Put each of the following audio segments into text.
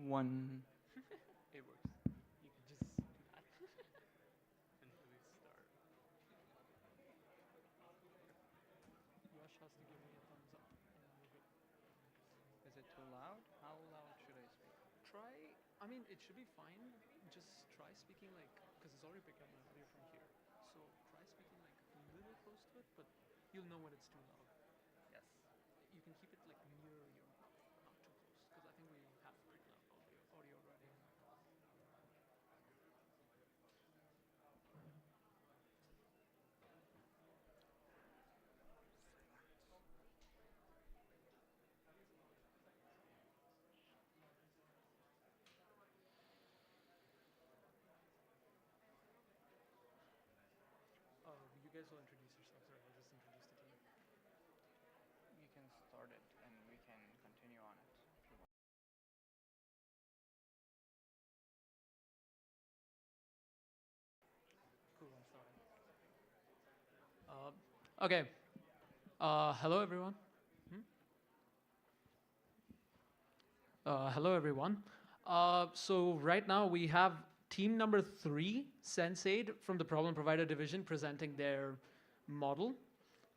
One. It works. You can just do that. And we start. Yash has to give me a thumbs up, and we're good. Is it too loud? How loud should I speak? Try. I mean, it should be fine. Just try speaking like, because it's already picking up my audio from here. So try speaking like a little close to it, but you'll know when it's too loud. Yes. You can keep it like near your mouth, not too close, because I think we have pretty loud audio already. You guys will introduce yourselves, or I'll just introduce the team. You can start it and we can continue on it if you want. Cool, I'm starting. Okay. Hello, everyone. Hmm? Hello, everyone. So right now we have team number 3, Sensaid, from the Problem Provider Division, presenting their model.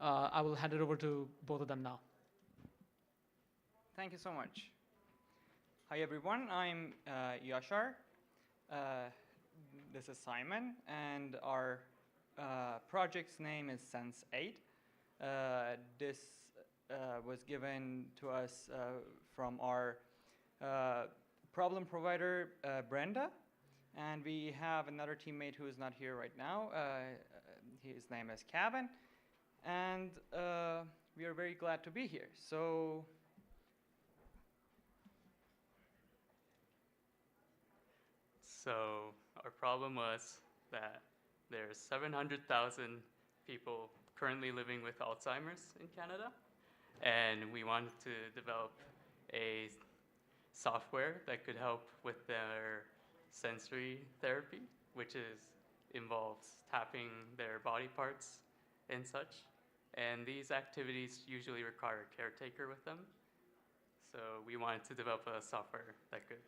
I will hand it over to both of them now. Thank you so much. Hi everyone, I'm Yashar. This is Simon, and our project's name is Sense8. This was given to us from our problem provider, Brenda, and we have another teammate who is not here right now. His name is Kevin, and we are very glad to be here. So our problem was that there's 700,000 people currently living with Alzheimer's in Canada, and we wanted to develop a software that could help with their sensory therapy, which involves tapping their body parts and such. And these activities usually require a caretaker with them. So we wanted to develop a software that could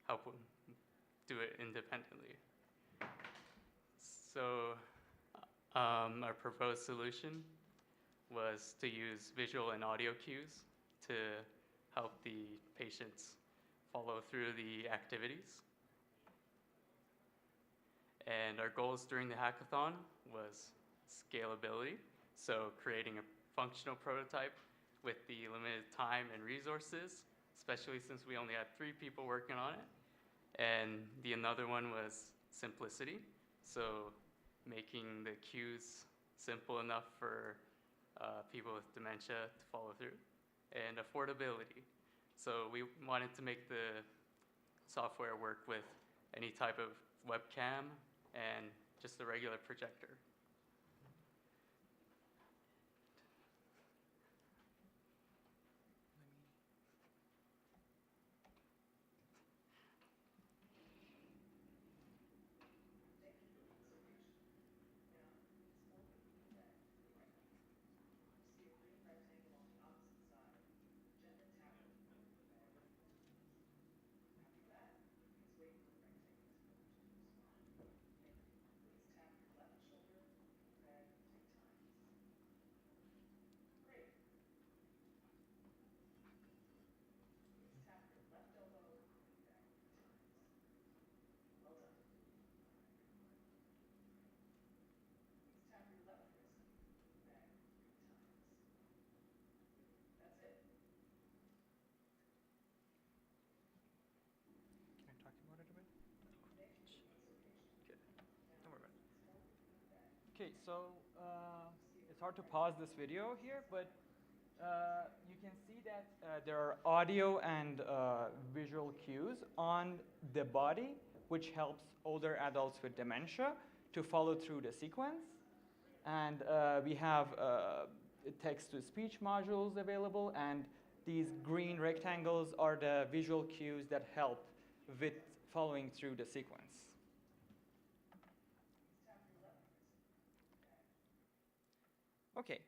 help them do it independently. So our proposed solution was to use visual and audio cues to help the patients follow through the activities. And our goals during the hackathon was scalability, so creating a functional prototype with the limited time and resources, especially since we only had 3 people working on it. And the another one was simplicity, so making the cues simple enough for people with dementia to follow through, and affordability. So we wanted to make the software work with any type of webcam and just a regular projector. can I talk about it a bit? Good. Don't worry about it. Okay, so it's hard to pause this video here, but you can see that there are audio and visual cues on the body, which helps older adults with dementia to follow through the sequence. And we have text-to-speech modules available, and these green rectangles are the visual cues that help with following through the sequence. Okay,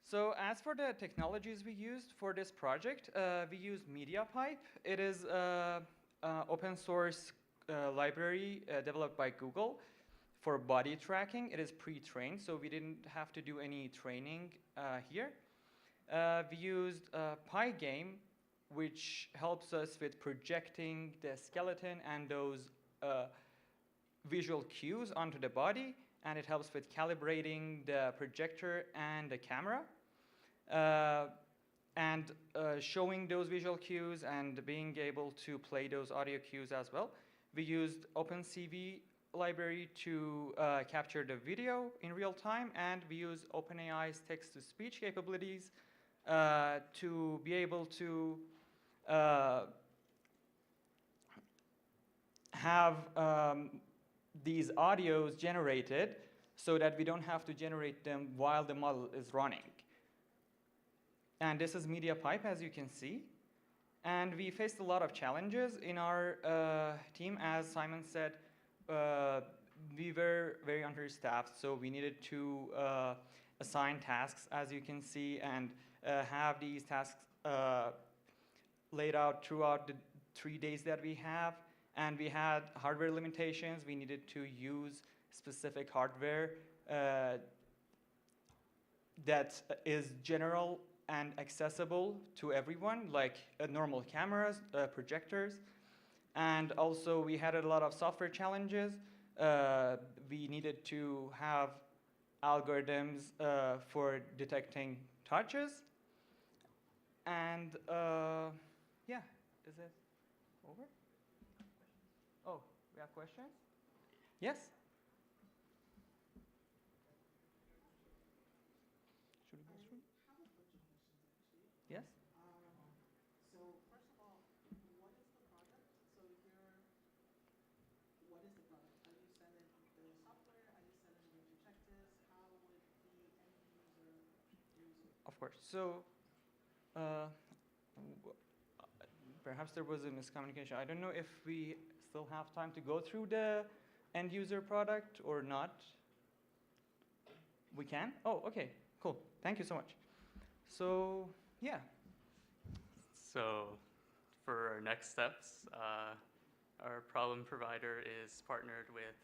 So as for the technologies we used for this project, we used MediaPipe. It is open source library developed by Google for body tracking. It is pre-trained, so we didn't have to do any training here. We used Pygame, which helps us with projecting the skeleton and those visual cues onto the body, and it helps with calibrating the projector and the camera. And showing those visual cues and being able to play those audio cues as well. We used OpenCV library to capture the video in real time, and we use OpenAI's text-to-speech capabilities to be able to have these audios generated so that we don't have to generate them while the model is running. And this is MediaPipe, as you can see. And we faced a lot of challenges in our team. As Simon said, we were very understaffed, so we needed to assign tasks, as you can see, and have these tasks laid out throughout the 3 days that we have. And we had hardware limitations. We needed to use specific hardware that is general and accessible to everyone, like normal cameras, projectors. And also we had a lot of software challenges. We needed to have algorithms for detecting touches. And yeah, is it over? Oh, we have questions? Yes? Should we go through? Yes? So first of all, what is the product? So what is the product? Are you selling the software? Are you selling the way to check this? How would the end user use it? Of course. So perhaps there was a miscommunication. I don't know if we still have time to go through the end user product or not. We can? Oh, okay, cool. Thank you so much. So, yeah. So for our next steps, our problem provider is partnered with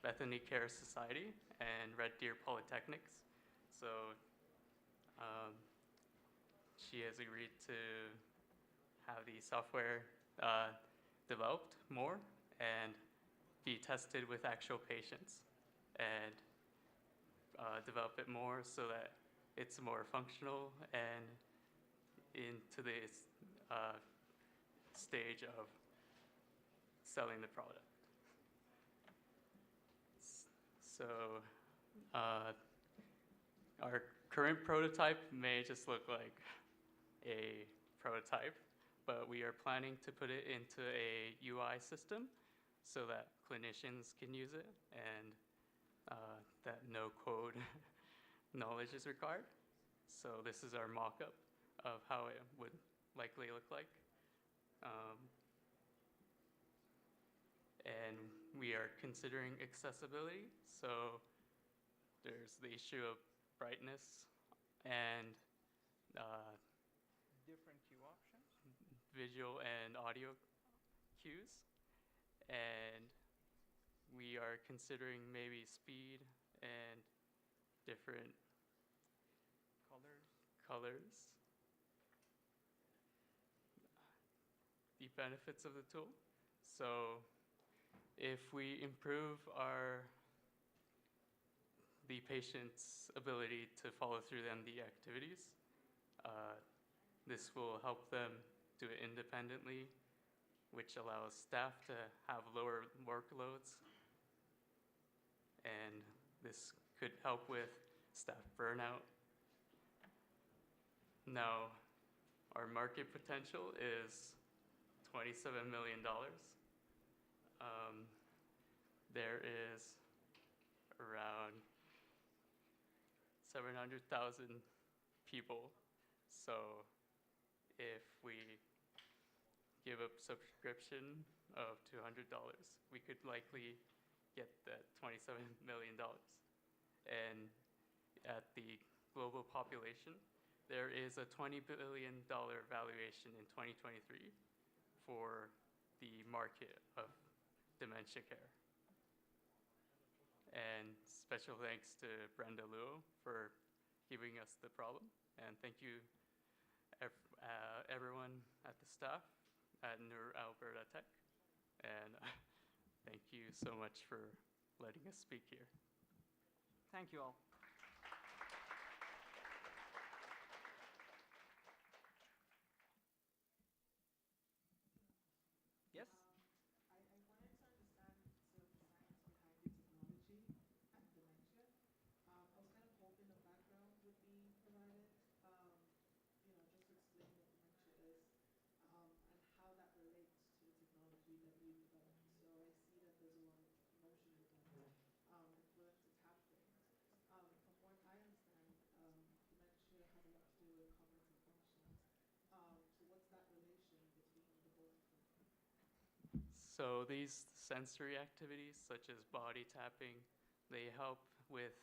Bethany Care Society and Red Deer Polytechnics. So she has agreed to have the software developed more and be tested with actual patients and develop it more so that it's more functional and into this stage of selling the product. So our current prototype may just look like a prototype, but we are planning to put it into a UI system so that clinicians can use it and that no code knowledge is required. So this is our mock-up of how it would likely look like. And we are considering accessibility. So there's the issue of brightness and Different cue options? visual and audio cues. And we are considering maybe speed and different colors. The benefits of the tool. So if we improve the patient's ability to follow through on the activities, this will help them do it independently, which allows staff to have lower workloads. And this could help with staff burnout. Now, our market potential is $27 million. There is around 700,000 people. So if we give a subscription of $200, we could likely get that $27 million. And at the global population, there is a $20 billion valuation in 2023 for the market of dementia care. And special thanks to Brenda Luo for giving us the problem. And thank you everyone at the staff at NeurAlbertaTech. And thank you so much for letting us speak here. Thank you all. Yes? I wanted to understand sort of the science behind the technology and dementia. I was kind of hoping a background would be provided, just to explain what dementia is, and how that relates to the technology that you've developed. So I see that there's a lot of motion with that, equivalent to tap brains. From what I understand, dementia has a lot to do with cognitive functions. So what's that relation between the both of them? So these sensory activities, such as body tapping, they help with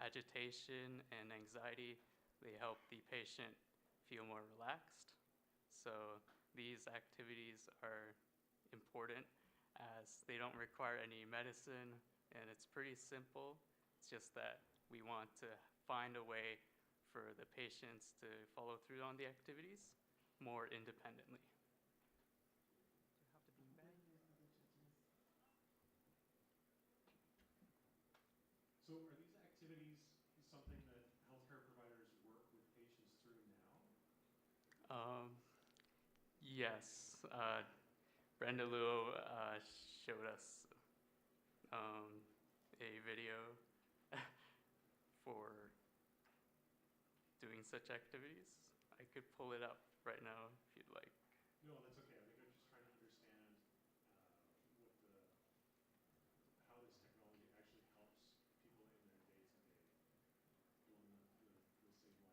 agitation and anxiety. They help the patient feel more relaxed. So these activities are important as they don't require any medicine, and it's pretty simple. It's just that we want to find a way for the patients to follow through on the activities more independently. So are these activities something that healthcare providers work with patients through now? Yes. Brenda Luo showed us a video for doing such activities. I could pull it up right now if you'd like. No, that's okay. I think I'm just trying to understand how this technology actually helps people in their day-to-day. Along the same line with the question.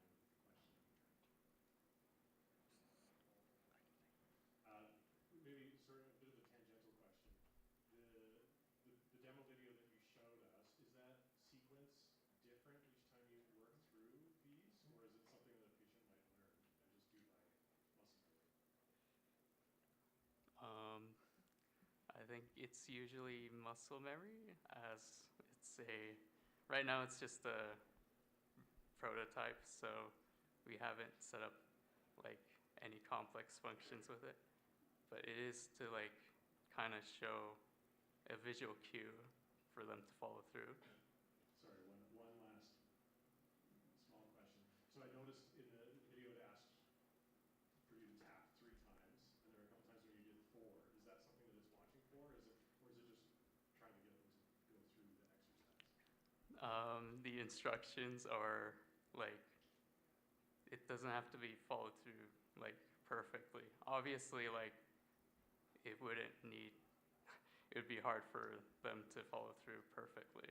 Maybe sort of a bit of a tangential question. The demo video that you showed us, is that sequence different each time you work through these, or is it something that a patient might learn and just do by muscle memory? I think it's usually muscle memory, as right now it's just a prototype, so we haven't set up like any complex functions with it. But it is to like kind of show a visual cue for them to follow through. Sorry, one last small question. So I noticed in the video it asked for you to tap 3 times, and there were a couple times where you did 4. Is that something that it's watching for, or is it just trying to get them to go through the exercise? The instructions are like, it doesn't have to be followed through like perfectly. Obviously, like it would be hard for them to follow through perfectly.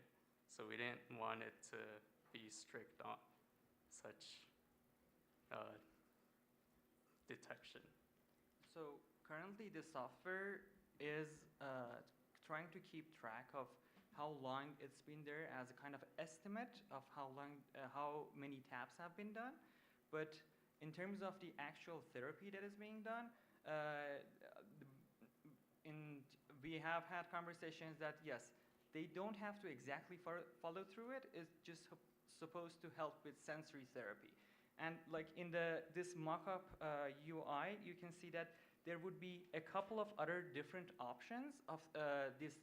So we didn't want it to be strict on such detection. So currently the software is trying to keep track of how long it's been there as a kind of estimate of how many taps have been done. But in terms of the actual therapy that is being done, we have had conversations that yes, they don't have to exactly follow through it. It's just supposed to help with sensory therapy. And like in this mock-up UI, you can see that there would be a couple of other different options of this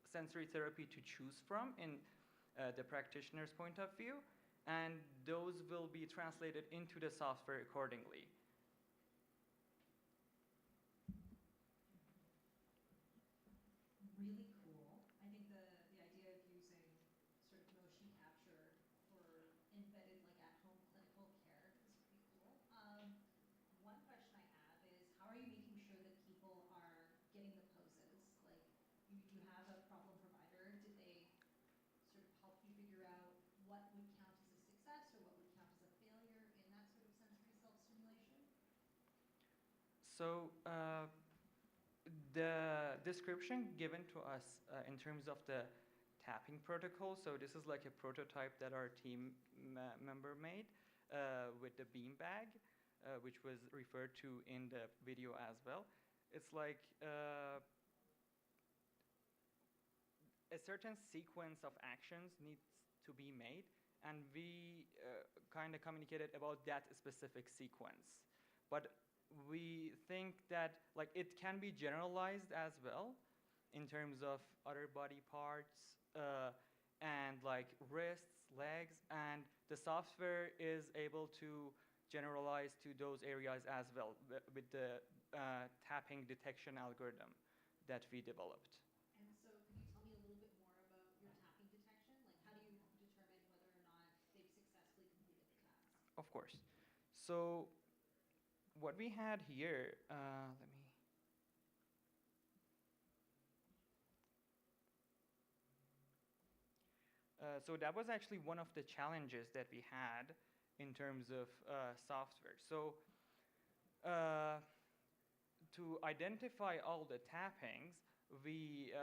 sensory therapy to choose from in the practitioner's point of view, and those will be translated into the software accordingly. Really cool. I think the idea of using sort of motion capture for embedded like at-home clinical care is pretty cool. One question I have is, how are you making sure that people are getting the poses? Like, you have a problem provider. Did they sort of help you figure out what would count as a success or what would count as a failure in that sort of sensory self-stimulation? So the description given to us in terms of the tapping protocol, so this is like a prototype that our team member made. with the beanbag, which was referred to in the video as well. It's like a certain sequence of actions needs to be made, and we kind of communicated about that specific sequence. But we think that like it can be generalized as well in terms of other body parts and like wrists, legs, and the software is able to generalize to those areas as well with the tapping detection algorithm that we developed. And so could you tell me a little bit more about your tapping detection? Like how do you determine whether or not they've successfully completed the task? Of course. So what we had here, let me. So that was actually one of the challenges that we had in terms of software. So to identify all the tappings, we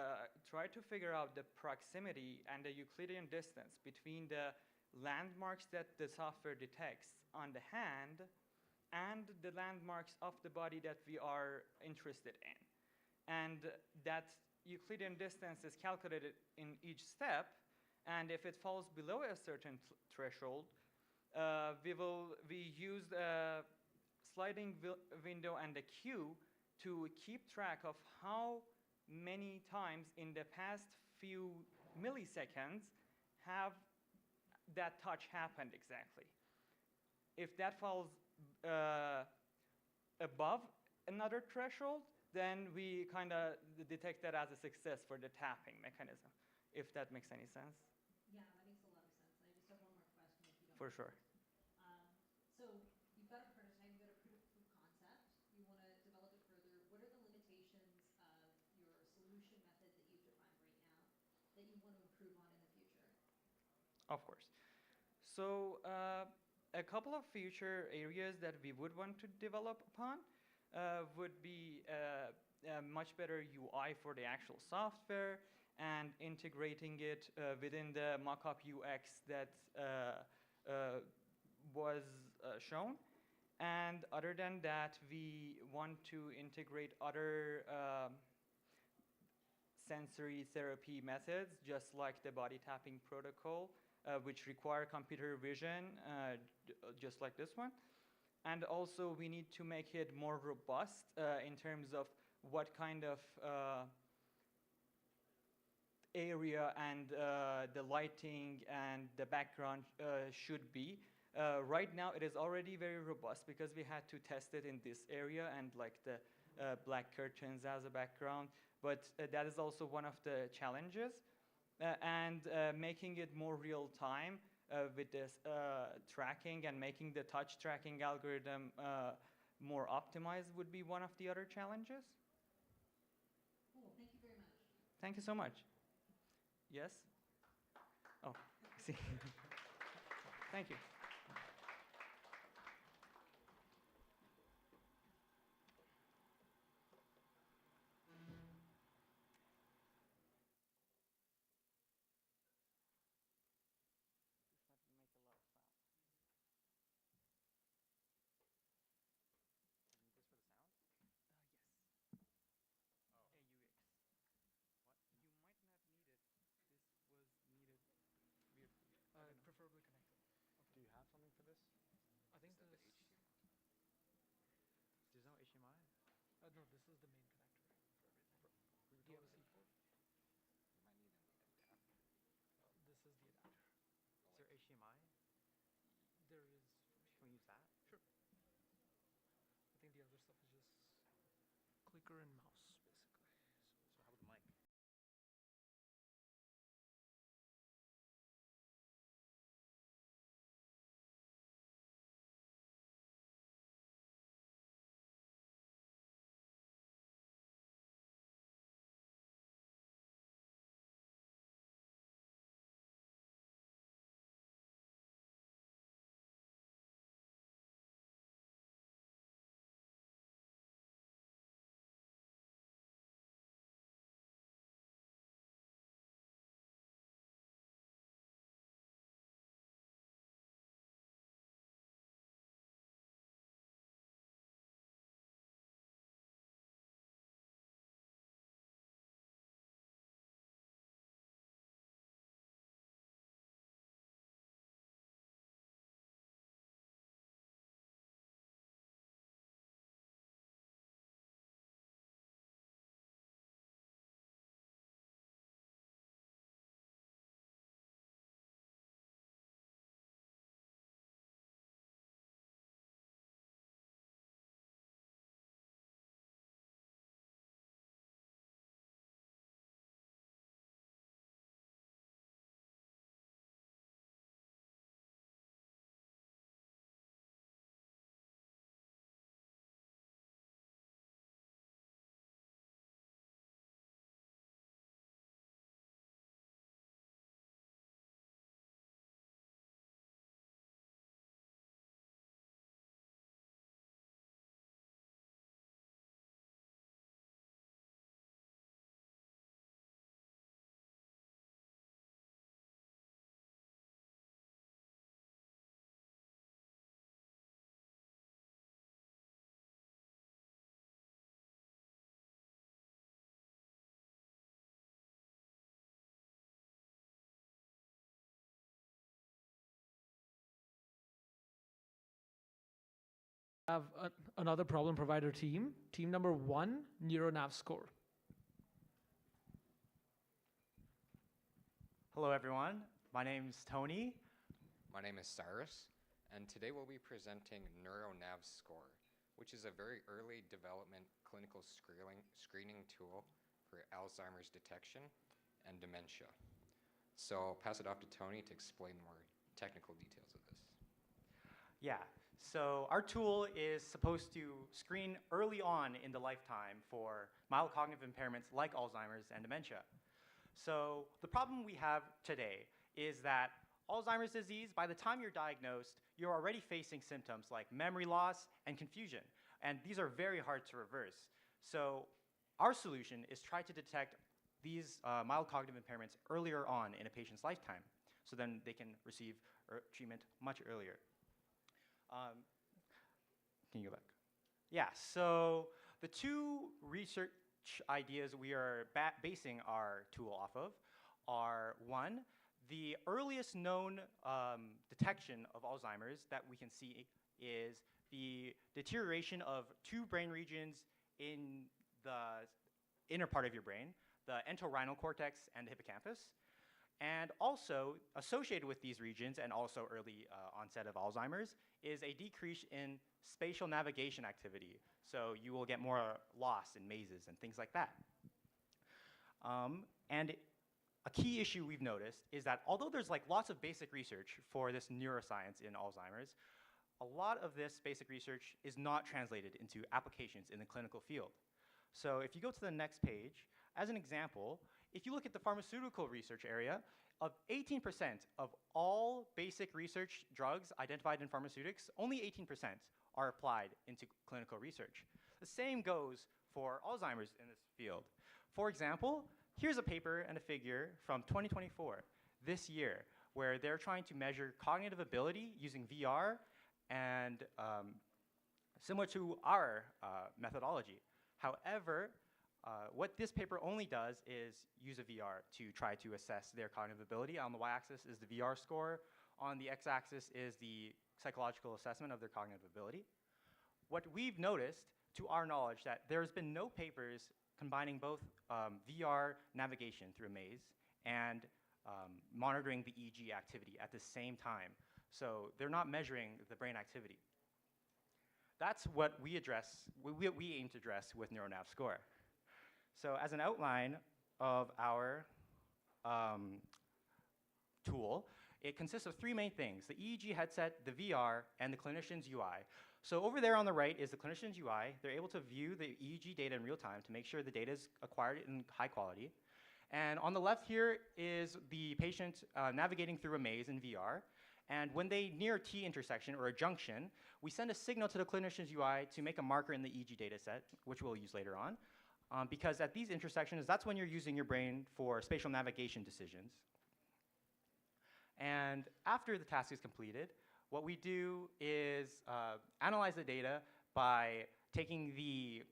tried to figure out the proximity and the Euclidean distance between the landmarks that the software detects on the hand and the landmarks of the body that we are interested in. And that Euclidean distance is calculated in each step, and if it falls below a certain threshold, we use a sliding window and a queue to keep track of how many times in the past few milliseconds have that touch happened exactly. If that falls above another threshold, then we kind of detect that as a success for the tapping mechanism, if that makes any sense. Yeah, that makes a lot of sense. I just have one more question if you don't For mind. sure. So you've got a prototype, you've got a proof of concept, you want to develop it further. What are the limitations of your solution method that you've defined right now that you want to improve on in the future? Of course. So a couple of future areas that we would want to develop upon would be a much better UI for the actual software and integrating it within the mockup UX that was shown. And other than that, we want to integrate other sensory therapy methods, just like the body tapping protocol, which require computer vision, just like this one. And also, we need to make it more robust in terms of what kind of area and the lighting and the background should be. Right now, it is already very robust because we had to test it in this area and like the black curtains as a background. But that is also one of the challenges. And making it more real time with this tracking and making the touch tracking algorithm more optimized would be one of the other challenges. Cool, thank you very much. Thank you so much. Yes? Oh, I see. Thank you. Preferably connected. Do you have something for this? I think this. There's no HDMI? No, this is the main connector for everything. Do you have a C port? You might need an adapter. This is the adapter. Is there HDMI? There is. Can we use that? Sure. I think the other stuff is just clicker and mouse. have another problem provider team. Team number 1, NeurAlbertaTech. Hello, everyone. My name's Tony. My name is Cyrus, and today we'll be presenting NeurAlbertaTech, which is a very early development clinical screening tool for Alzheimer's detection and dementia. So I'll pass it off to Tony to explain more technical details of this. Yeah, so our tool is supposed to screen early on in the lifetime for mild cognitive impairments like Alzheimer's and dementia. So the problem we have today is that Alzheimer's disease, by the time you're diagnosed, you're already facing symptoms like memory loss and confusion, and these are very hard to reverse. So our solution is try to detect these mild cognitive impairments earlier on in a patient's lifetime, so then they can receive treatment much earlier. Can you go back? Yeah, so the two research ideas we are basing our tool off of are, one, the earliest known detection of Alzheimer's that we can see is the deterioration of two brain regions in the inner part of your brain, the entorhinal cortex and the hippocampus. And also associated with these regions and also early onset of Alzheimer's is a decrease in spatial navigation activity. So you will get more lost in mazes and things like that. And a key issue we've noticed is that although there's like lots of basic research for this neuroscience in Alzheimer's, a lot of this basic research is not translated into applications in the clinical field. So if you go to the next page, as an example, if you look at the pharmaceutical research area, of 18% of all basic research drugs identified in pharmaceutics, only 18% are applied into clinical research. The same goes for Alzheimer's in this field. For example, here's a paper and a figure from 2024, this year, where they're trying to measure cognitive ability using VR and similar to our methodology. However, what this paper only does is use a VR to try to assess their cognitive ability. On the y-axis is the VR score. On the x-axis is the psychological assessment of their cognitive ability. What we've noticed, to our knowledge, that there's been no papers combining both VR navigation through a maze and monitoring the EEG activity at the same time. So they're not measuring the brain activity. That's what we address, we aim to address with NeurAlbertaTech. So as an outline of our tool, it consists of three main things: the EEG headset, the VR, and the clinician's UI. So over there on the right is the clinician's UI. They're able to view the EEG data in real time to make sure the data is acquired in high quality. And on the left here is the patient navigating through a maze in VR. And when they near a T intersection or a junction, we send a signal to the clinician's UI to make a marker in the EEG data set, which we'll use later on. Because at these intersections, that's when you're using your brain for spatial navigation decisions. And after the task is completed, what we do is analyze the data by taking we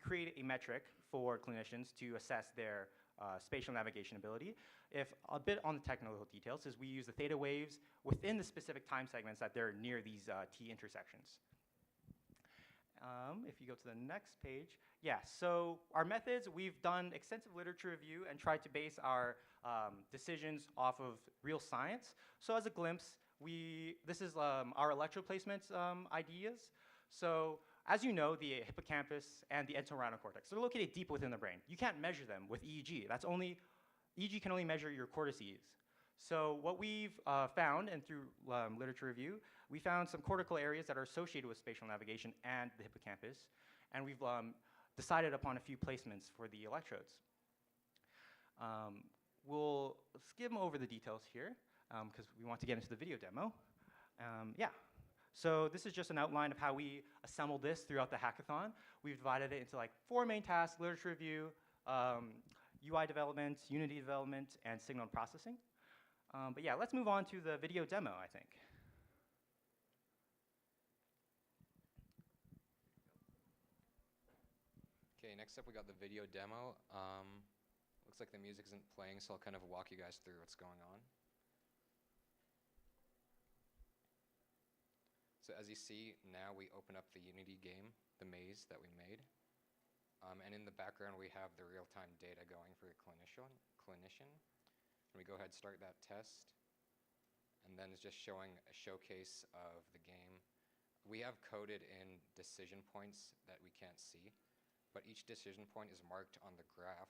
create a metric for clinicians to assess their spatial navigation ability. If a bit on the technical details is we use the theta waves within the specific time segments that they're near these T intersections. If you go to the next page, yeah, so our methods, we've done extensive literature review and tried to base our decisions off of real science. So as a glimpse, this is our electrode placement ideas. So as you know, the hippocampus and the entorhinal cortex, they're located deep within the brain. You can't measure them with EEG. EEG can only measure your cortices. So what we've found, and through literature review, we found some cortical areas that are associated with spatial navigation and the hippocampus, and we've decided upon a few placements for the electrodes. We'll skim over the details here, because we want to get into the video demo. Yeah, so this is just an outline of how we assembled this throughout the hackathon. We've divided it into like 4 main tasks: literature review, UI development, Unity development, and signal processing. But yeah, let's move on to the video demo, I think. Okay, next up we got the video demo. Looks like the music isn't playing, so I'll kind of walk you guys through what's going on. So as you see, now we open up the Unity game, the maze that we made. And in the background, we have the real-time data going for a clinician. And we go ahead and start that test. And then it's just showing a showcase of the game. We have coded in decision points that we can't see, but each decision point is marked on the graph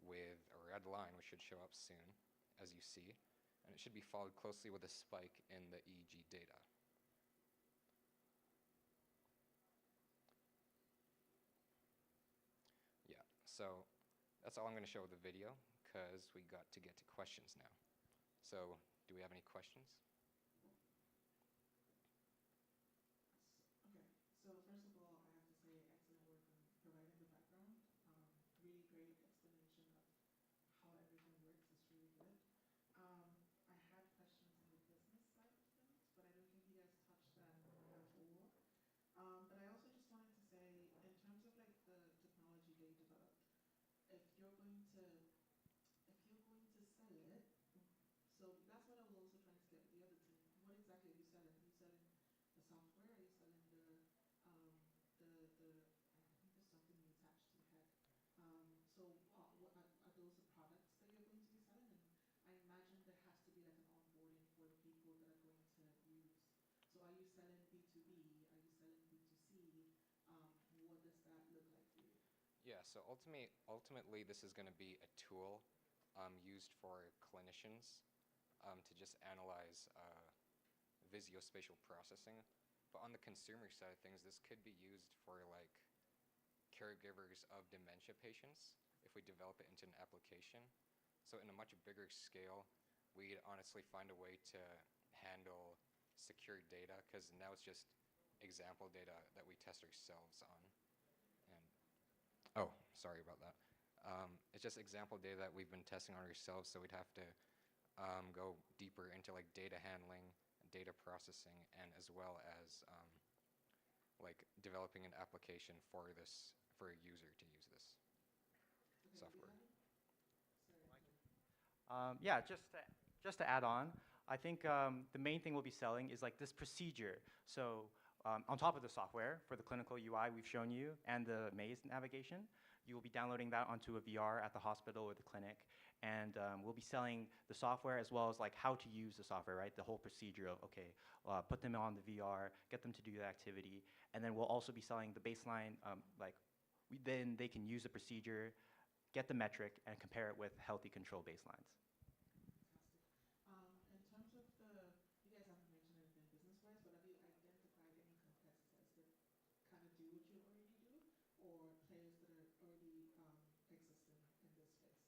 with a red line, which should show up soon, as you see. And it should be followed closely with a spike in the EEG data. Yeah, so that's all I'm going to show with the video, because we got to get to questions now. So do we have any questions? Okay, so first of all, I have to say excellent work on providing the background. Really great explanation of how everything works. It's really good. I had questions on the business side of things, but I don't think you guys touched that at all. But I also just wanted to say, in terms of like the technology that you developed, if you're going to sell it, so that's what I was also trying to get with the other team. What exactly are you selling? Are you selling the software? Are you selling I think there's something you attached to the head. So what are those the products that you're going to be selling? And I imagine there has to be like an onboarding for the people that are going to use. So are you selling B2B? Are you selling B2C? What does that look like for you? Yeah, so ultimately this is going to be a tool used for clinicians to just analyze visuospatial processing. But on the consumer side of things, this could be used for like caregivers of dementia patients if we develop it into an application. So in a much bigger scale, we'd honestly find a way to handle secure data, because now it's just example data that we test ourselves on. And oh, sorry about that. It's just example data that we've been testing on ourselves, so we'd have to go deeper into like data handling, data processing, and as well as like developing an application for this, for a user to use this software. Yeah, just to add on, I think the main thing we'll be selling is like this procedure. So on top of the software for the clinical UI we've shown you and the maze navigation, you will be downloading that onto a VR at the hospital or the clinic. And we'll be selling the software as well as like how to use the software, right? The whole procedure of, okay, put them on the VR, get them to do the activity. And then we'll also be selling the baseline, then they can use the procedure, get the metric, and compare it with healthy control baselines. Fantastic. In terms of you guys haven't mentioned anything business-wise, but have you identified any competitors that kind of do what you already do, or players that are already existing in this space?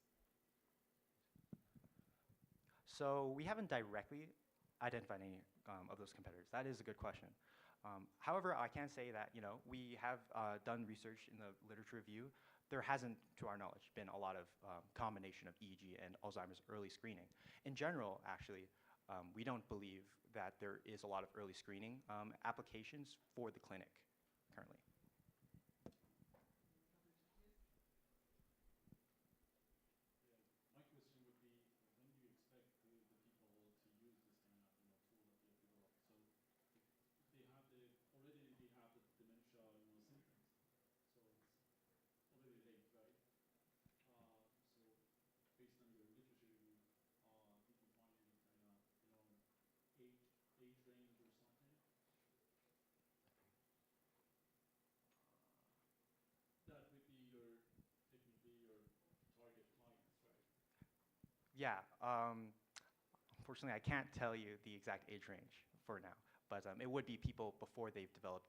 So we haven't directly identified any of those competitors. That is a good question. However, I can say that we have done research in the literature review. There hasn't, to our knowledge, been a lot of combination of EEG and Alzheimer's early screening. In general, actually, we don't believe that there is a lot of early screening applications for the clinic currently. My question would be, when do you expect the people to use this kind of tool that you have developed? So if they have already they have the dementia symptoms, so it's already late, right? So based on your literature review, did you find any kind of age range or something? That would be technically your target clients, right? Yeah. Unfortunately, I can't tell you the exact age range for now, but it would be people before they've developed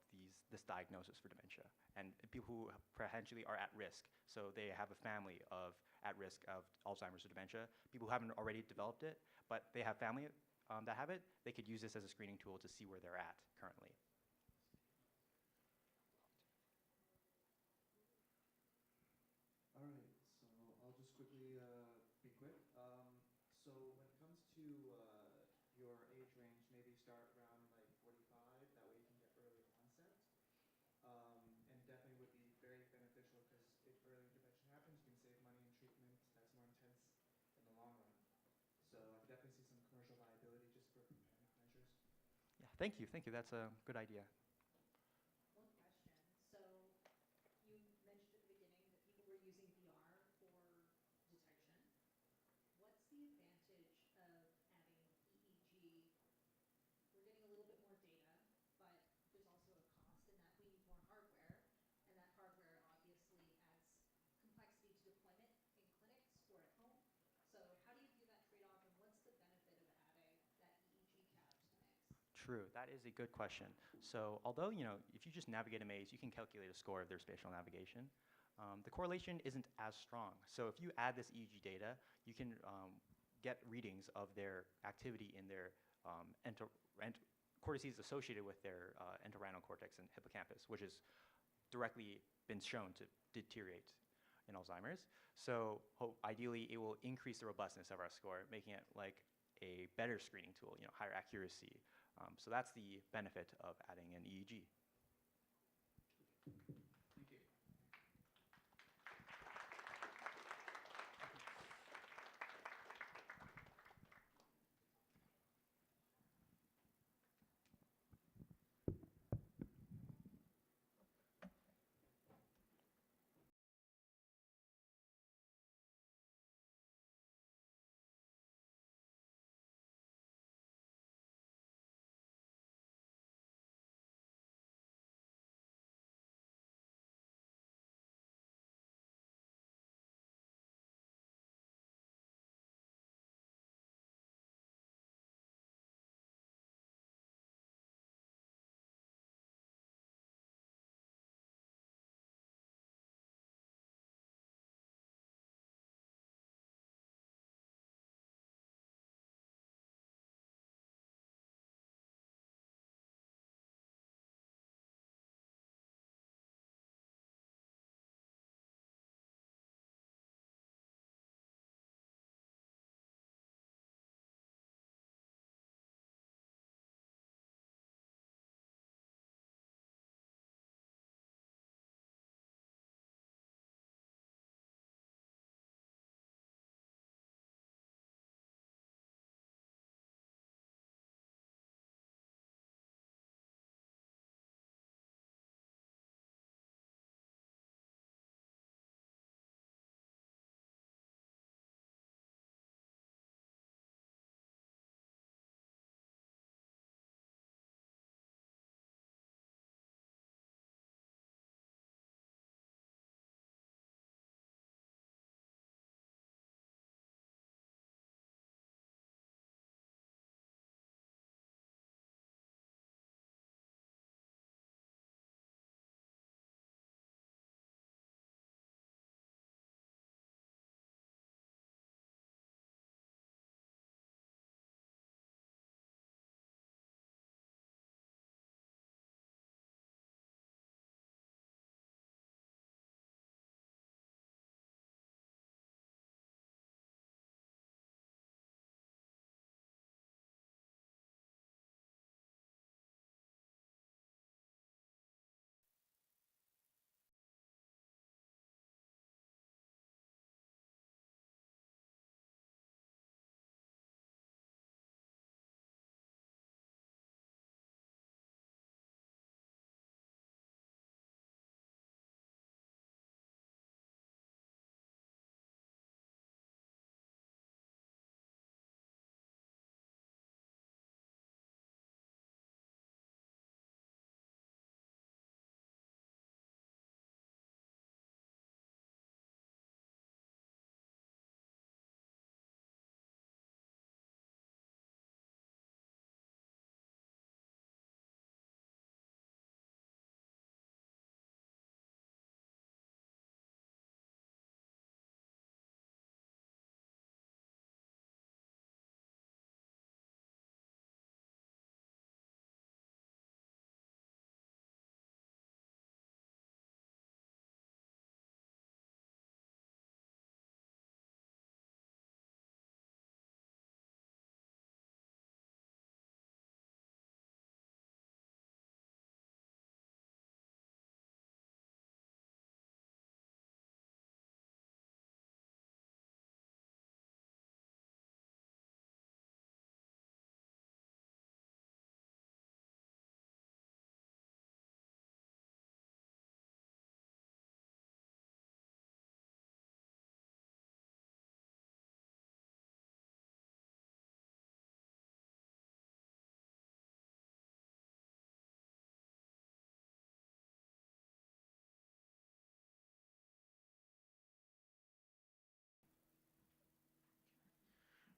this diagnosis for dementia, and people who potentially are at risk. So they have a family of at risk of Alzheimer's or dementia. People who haven't already developed it, but they have family that have it, they could use this as a screening tool to see where they're at currently. All right, so I'll just quickly be quick. So when it comes to your age range, maybe start around like 45. That way you can get early onset. And definitely would be very beneficial because if early intervention happens, you can save money in treatment that's more intense in the long run. So I could definitely see some commercial viability just for preventive measures. Yeah, Thank you, thank you. That's a good idea. One question. So you mentioned at the beginning that people were using VR for detection. What's the advantage of adding EEG? We're getting a little bit more data, but there's also a cost in that we need more hardware, and that hardware obviously adds complexity to deployment in clinics or at home. So how do you view that trade-off, and what's the benefit of adding that EEG cap to the mix? True, that is a good question. So although, if you just navigate a maze, you can calculate a score of their spatial navigation. The correlation isn't as strong. So if you add this EEG data, you can get readings of their activity in their cortices associated with their entorhinal cortex and hippocampus, which has directly been shown to deteriorate in Alzheimer's. So ideally, it will increase the robustness of our score, making it like a better screening tool, higher accuracy. So that's the benefit of adding an EEG.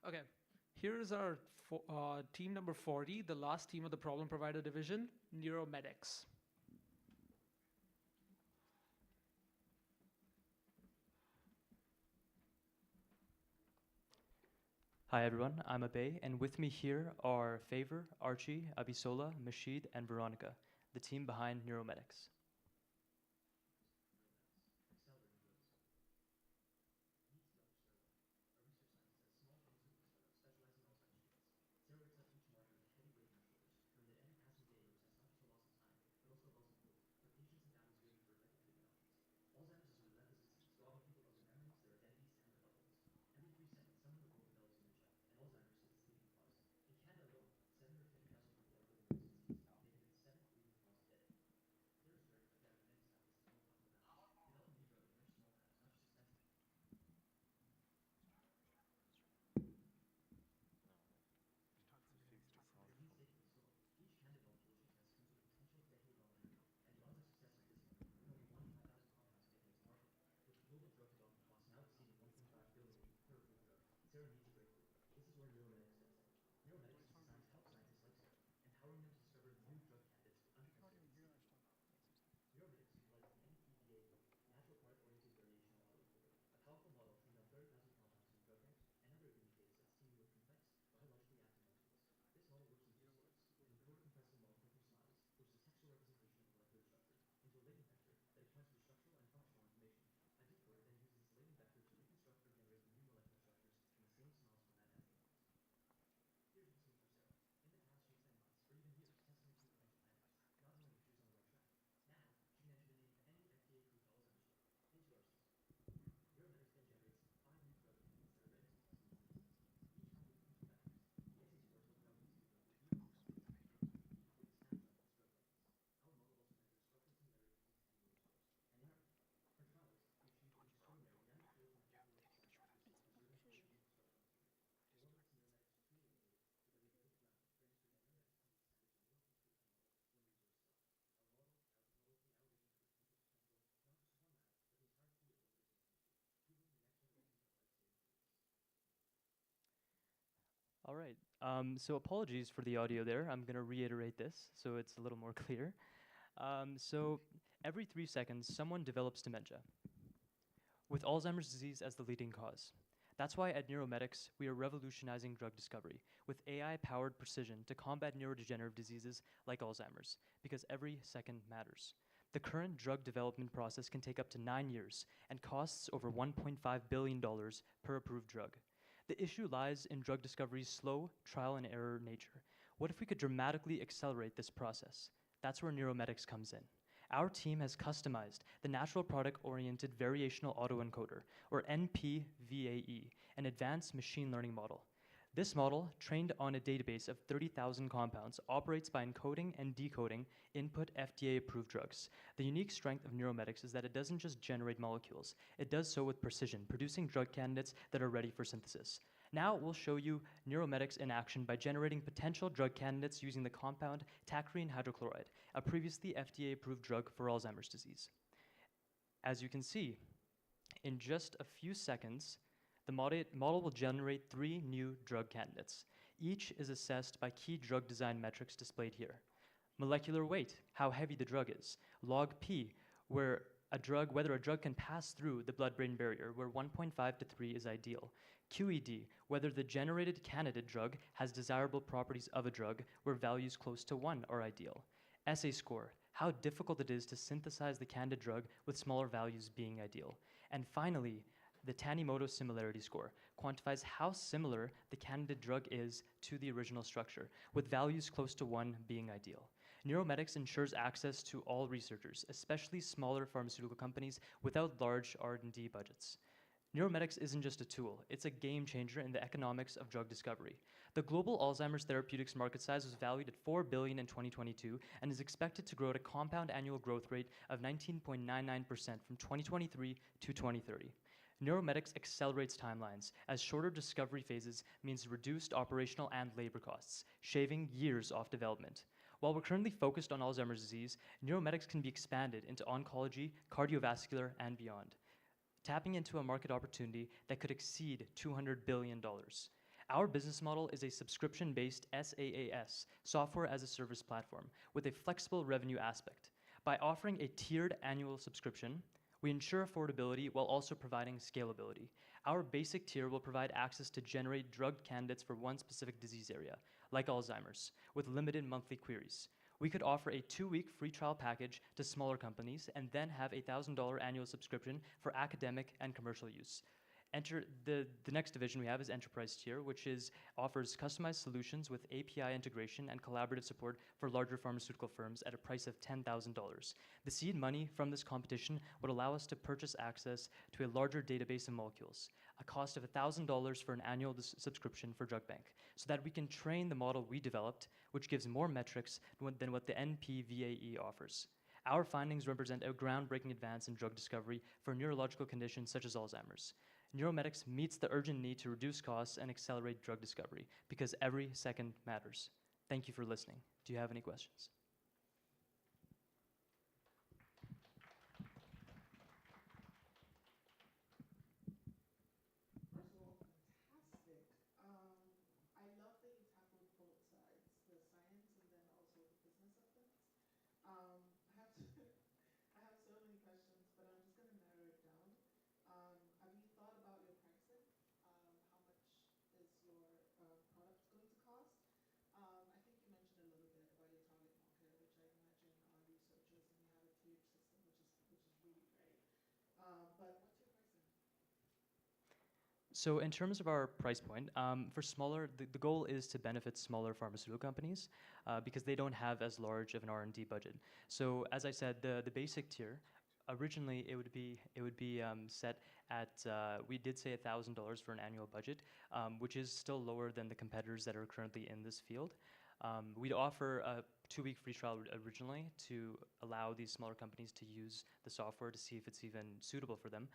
Okay, here's our team number 40, the last team of the problem provider division, NeurAlbertaTech. Hi everyone, I'm Abe, and with me here are Favor, Archie, Abisola, Mashid, and Veronica, the team behind NeurAlbertaTech. All right, so apologies for the audio there. I'm going to reiterate this so it's a little more clear. So every 3 seconds, someone develops dementia, with Alzheimer's disease as the leading cause. That's why at NeurAlbertaTech, we are revolutionizing drug discovery with AI-powered precision to combat neurodegenerative diseases like Alzheimer's, because every second matters. The current drug development process can take up to 9 years and costs over $1.5 billion per approved drug. The issue lies in drug discovery's slow, trial and error nature. What if we could dramatically accelerate this process? That's where NeurAlbertaTech comes in. Our team has customized the Natural Product-Oriented Variational Autoencoder, or NPVAE, an advanced machine learning model. This model, trained on a database of 30,000 compounds, operates by encoding and decoding input FDA-approved drugs. The unique strength of NeurAlbertaTech is that it doesn't just generate molecules, it does so with precision, producing drug candidates that are ready for synthesis. Now we'll show you NeurAlbertaTech in action by generating potential drug candidates using the compound tacrine hydrochloride, a previously FDA-approved drug for Alzheimer's disease. As you can see, in just a few seconds, the model will generate 3 new drug candidates. Each is assessed by key drug design metrics displayed here. Molecular weight, how heavy the drug is. Log P, whether a drug can pass through the blood-brain barrier, where 1.5 to 3 is ideal. QED, whether the generated candidate drug has desirable properties of a drug, where values close to 1 are ideal. Assay score, how difficult it is to synthesize the candidate drug with smaller values being ideal. And finally, the Tanimoto similarity score quantifies how similar the candidate drug is to the original structure, with values close to 1 being ideal. NeurAlbertaTech ensures access to all researchers, especially smaller pharmaceutical companies without large R&D budgets. NeurAlbertaTech isn't just a tool, it's a game changer in the economics of drug discovery. The global Alzheimer's therapeutics market size was valued at $4 billion in 2022 and is expected to grow at a compound annual growth rate of 19.99% from 2023 to 2030. NeurAlbertaTech accelerates timelines, as shorter discovery phases means reduced operational and labor costs, shaving years off development. While we're currently focused on Alzheimer's disease, NeurAlbertaTech can be expanded into oncology, cardiovascular, and beyond, tapping into a market opportunity that could exceed $200 billion. Our business model is a subscription-based SaaS, software as a service platform, with a flexible revenue aspect. By offering a tiered annual subscription, we ensure affordability while also providing scalability. Our basic tier will provide access to generate drug candidates for one specific disease area, like Alzheimer's, with limited monthly queries. We could offer a 2-week free trial package to smaller companies and then have a $1,000 annual subscription for academic and commercial use. Enter the next division we have is enterprise tier, which offers customized solutions with API integration and collaborative support for larger pharmaceutical firms at a price of $10,000. The seed money from this competition would allow us to purchase access to a larger database of molecules, a cost of $1,000 for an annual subscription for Drug Bank, so that we can train the model we developed, which gives more metrics than what the NPVAE offers. Our findings represent a groundbreaking advance in drug discovery for neurological conditions such as Alzheimer's. NeurAlbertaTech meets the urgent need to reduce costs and accelerate drug discovery because every second matters. Thank you for listening. Do you have any questions? First of all, fantastic. I love that you tackled both sides, the science and then also the business of things. I have I have so many questions, but I'm just going to narrow it down. Have you thought about your pricing? How much is your product going to cost? I think you mentioned a little bit about your target market, which I imagine are researchers, and you have a tiered system, which is really great. But what's your pricing? So in terms of our price point, for smaller, the goal is to benefit smaller pharmaceutical companies because they don't have as large of an R&D budget. So as I said, the basic tier, originally it would be set at we did say $1,000 for an annual budget, which is still lower than the competitors that are currently in this field. We'd offer a 2-week free trial originally to allow these smaller companies to use the software to see if it's even suitable for them.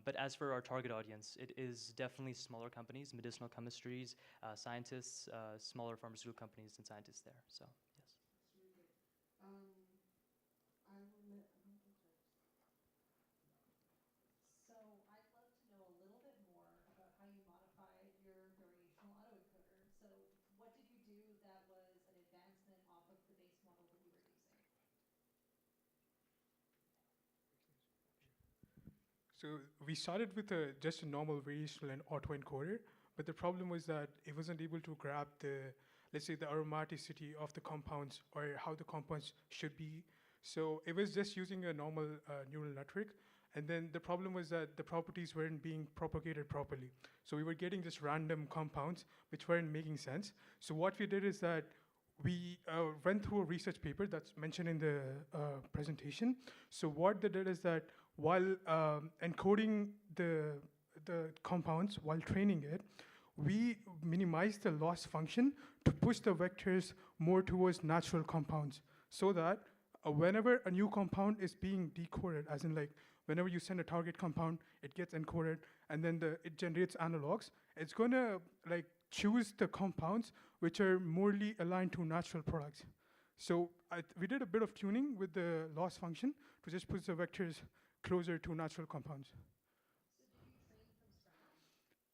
But as for our target audience, it is definitely smaller companies, medicinal chemistries, scientists, smaller pharmaceutical companies and scientists there. So yes. That's really good. I will let Ananta first. So I'd love to know a little bit more about how you modified your variational autoencoder. So what did you do that was an advancement off of the base model that you were using? So we started with just a normal variational and autoencoder, but the problem was that it wasn't able to grab let's say, the aromaticity of the compounds or how the compounds should be. So it was just using a normal neural network. And then the problem was that the properties weren't being propagated properly. So we were getting just random compounds which weren't making sense. So what we did is that we went through a research paper that's mentioned in the presentation. So what they did is that while encoding the compounds, while training it, we minimized the loss function to push the vectors more towards natural compounds so that whenever a new compound is being decoded, as in like whenever you send a target compound, it gets encoded and then it generates analogs, it's going to like choose the compounds which are morely aligned to natural products. So we did a bit of tuning with the loss function to just push the vectors closer to natural compounds. So did you train from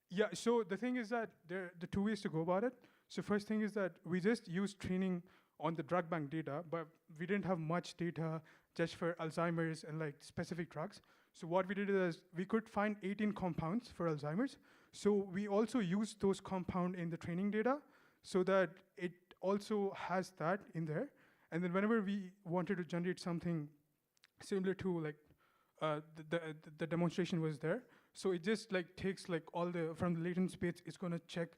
scratch? Yeah, so the thing is that there are the 2 ways to go about it. So first thing is that we just used training on the drug bank data, but we didn't have much data just for Alzheimer's and like specific drugs. So what we did is we could find 18 compounds for Alzheimer's. So we also used those compounds in the training data so that it also has that in there. And then whenever we wanted to generate something similar to like the demonstration was there. So it just like takes like from the latent space, it's gonna check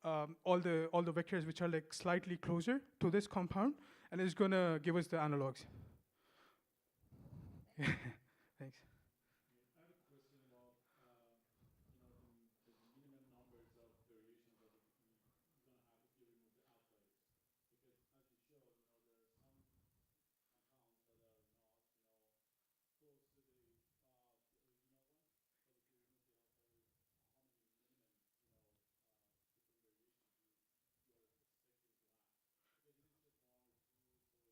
all the vectors which are like slightly closer to this compound, and it's gonna give us the analogs. Thanks. I have a question about, the minimum numbers of variations that you're going to have if you remove the outliers. Because as you showed, there are some compounds that are not, close to the original one. But if you remove the outliers, how many minimum, different variations you're expecting to have? Because if it's just 1 or 2, so it might not be very,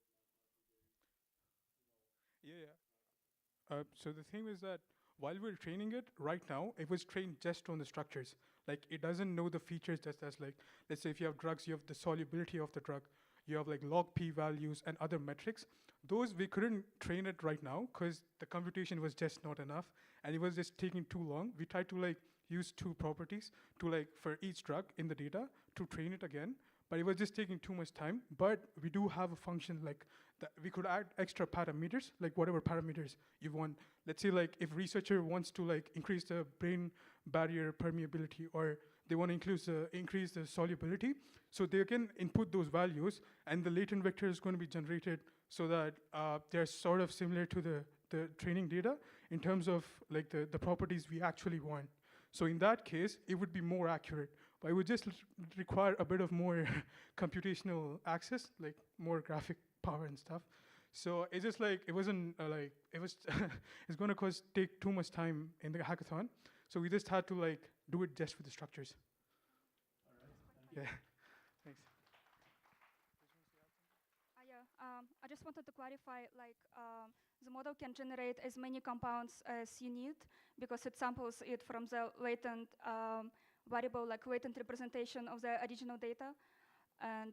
Yeah. So the thing is that while we're training it, right now, it was trained just on the structures. Like it doesn't know the features just as like, let's say if you have drugs, you have the solubility of the drug, you have like log p values and other metrics. Those we couldn't train it right now because the computation was just not enough and it was just taking too long. We tried to like use two properties to like for each drug in the data to train it again, but it was just taking too much time. But we do have a function like that we could add extra parameters, like whatever parameters you want. Let's say like if researcher wants to like increase the brain barrier permeability or they want to increase the solubility, so they can input those values and the latent vector is going to be generated so that they're sort of similar to the training data in terms of like the properties we actually want. So in that case, it would be more accurate, but it would just require a bit of more computational access, like more graphic power and stuff. So it's just like, it wasn't like, it was, it's gonna take too much time in the hackathon. So we just had to like do it just with the structures. All right, thank you. Yeah, thanks. I just wanted to clarify, like, the model can generate as many compounds as you need because it samples it from the latent variable, like latent representation of the original data. And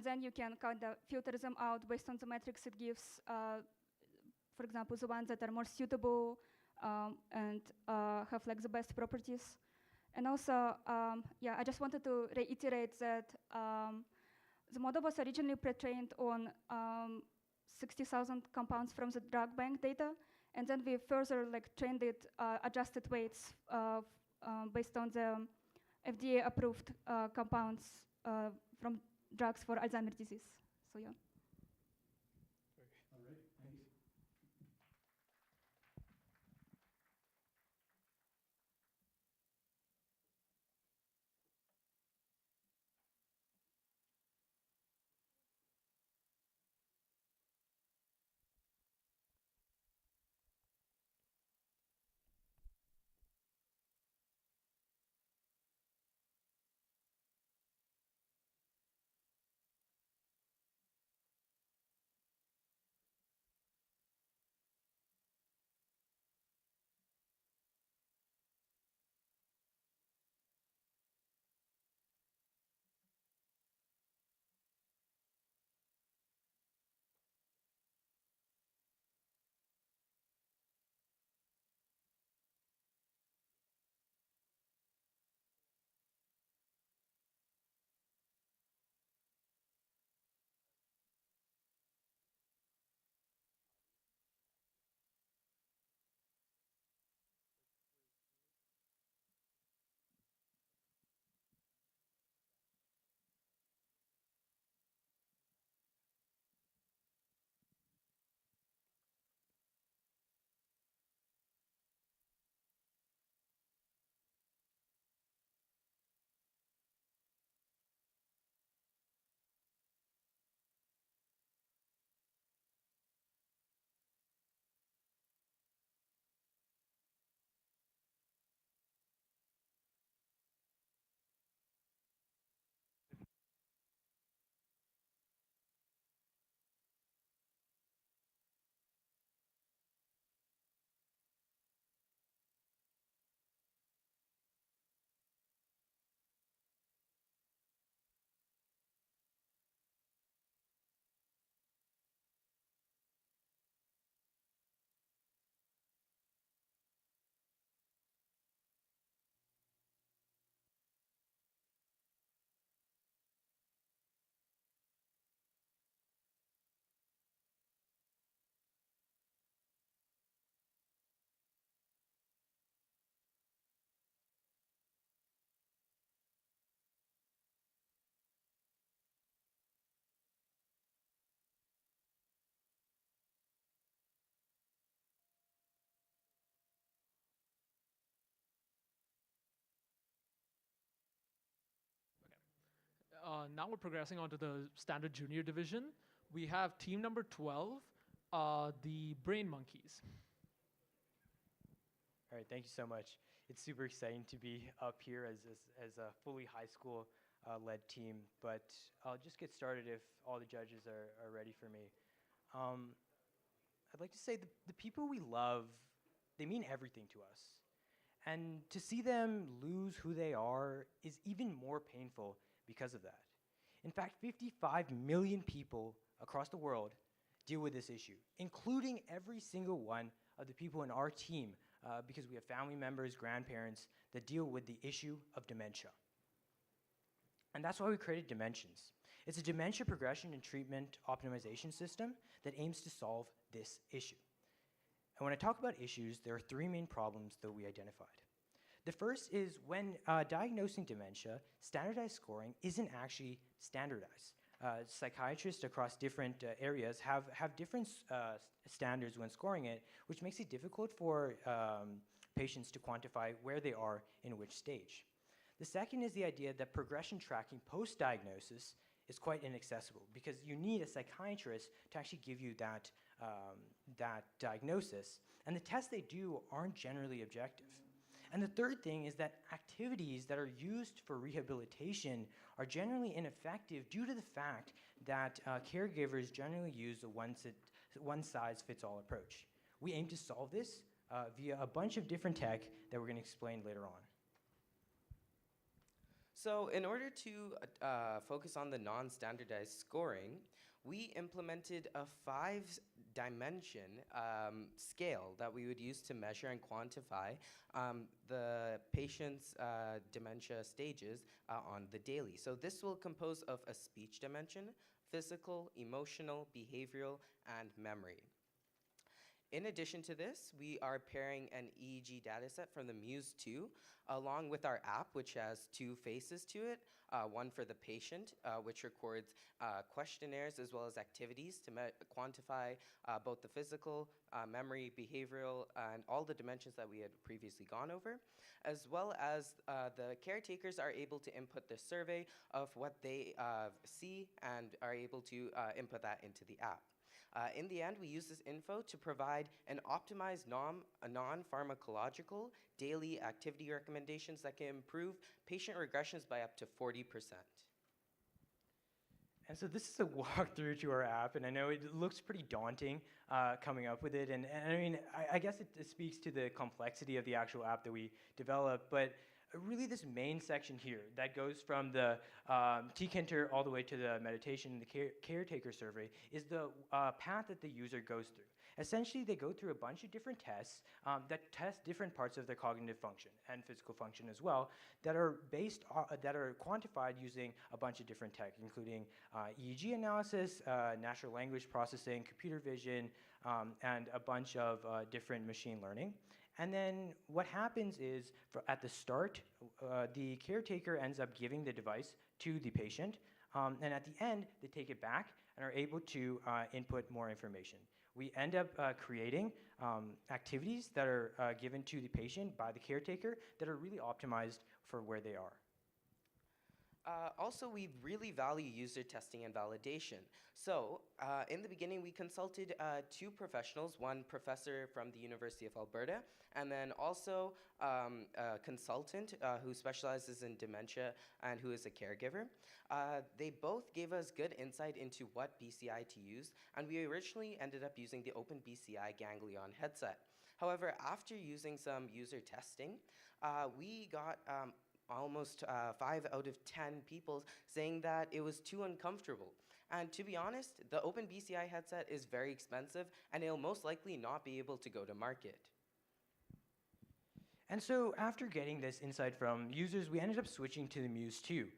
then you can kind of filter them out based on the metrics it gives, for example, the ones that are more suitable and have like the best properties. And also, yeah, I just wanted to reiterate that the model was originally pre-trained on 60,000 compounds from the drug bank data, and then we further like trained it, adjusted weights based on the FDA-approved compounds from drugs for Alzheimer's disease. So yeah. All right, thanks. Now we're progressing on to the standard junior division. We have team number 12, the Brain Monkeys. All right, thank you so much. It's super exciting to be up here as a fully high school led team, but I'll just get started if all the judges are ready for me. I'd like to say the people we love, they mean everything to us. And to see them lose who they are is even more painful because of that. In fact, 55 million people across the world deal with this issue, including every single one of the people in our team, because we have family members, grandparents that deal with the issue of dementia. And that's why we created Dimensions. It's a dementia progression and treatment optimization system that aims to solve this issue. And when I talk about issues, there are three main problems that we identified. The first is when diagnosing dementia, standardized scoring isn't actually standardized. Psychiatrists across different areas have different standards when scoring it, which makes it difficult for patients to quantify where they are in which stage. The second is the idea that progression tracking post-diagnosis is quite inaccessible because you need a psychiatrist to actually give you that diagnosis, and the tests they do aren't generally objective. And the third thing is that activities that are used for rehabilitation are generally ineffective due to the fact that caregivers generally use a one-size-fits-all approach. We aim to solve this via a bunch of different tech that we're going to explain later on. So in order to focus on the non-standardized scoring, we implemented a 5-dimension scale that we would use to measure and quantify the patient's dementia stages on the daily. So this will compose of a speech dimension, physical, emotional, behavioral, and memory. In addition to this, we are pairing an EEG dataset from the Muse2 along with our app, which has 2 phases to it, one for the patient, which records questionnaires as well as activities to quantify both the physical, memory, behavioral, and all the dimensions that we had previously gone over, as well as the caretakers are able to input the survey of what they see and are able to input that into the app. In the end, we use this info to provide an optimized non-pharmacological daily activity recommendations that can improve patient regressions by up to 40%. And so this is a walkthrough to our app, and I know it looks pretty daunting coming up with it, and I mean, I guess it speaks to the complexity of the actual app that we developed, but really this main section here that goes from the tkinter all the way to the meditation and the caretaker survey is the path that the user goes through. Essentially, they go through a bunch of different tests that test different parts of their cognitive function and physical function as well that are quantified using a bunch of different tech, including EEG analysis, natural language processing, computer vision, and a bunch of different machine learning. And then what happens is, at the start, the caretaker ends up giving the device to the patient, and at the end, they take it back and are able to input more information. We end up creating activities that are given to the patient by the caretaker that are really optimized for where they are. Also, we really value user testing and validation. So, in the beginning, we consulted 2 professionals, one professor from the University of Alberta, and then also a consultant who specializes in dementia and who is a caregiver. They both gave us good insight into what BCI to use, and we originally ended up using the Open BCI Ganglion headset. However, after using some user testing, we got almost 5 out of 10 people saying that it was too uncomfortable. And to be honest, the Open BCI headset is very expensive, and it'll most likely not be able to go to market. And so after getting this insight from users, we ended up switching to the Muse2.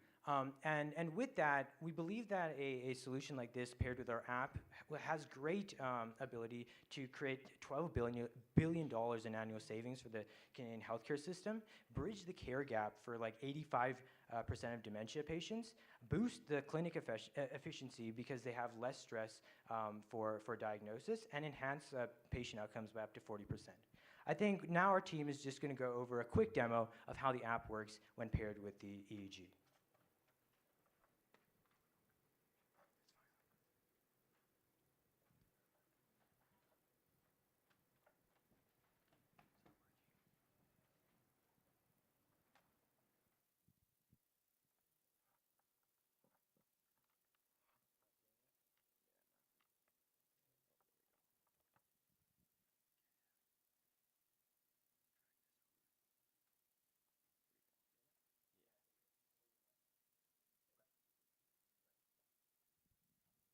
And with that, we believe that a solution like this paired with our app has great ability to create $12 billion in annual savings for the Canadian healthcare system, bridge the care gap for like 85% of dementia patients, boost the clinic efficiency because they have less stress for diagnosis, and enhance patient outcomes by up to 40%. I think now our team is just going to go over a quick demo of how the app works when paired with the EEG.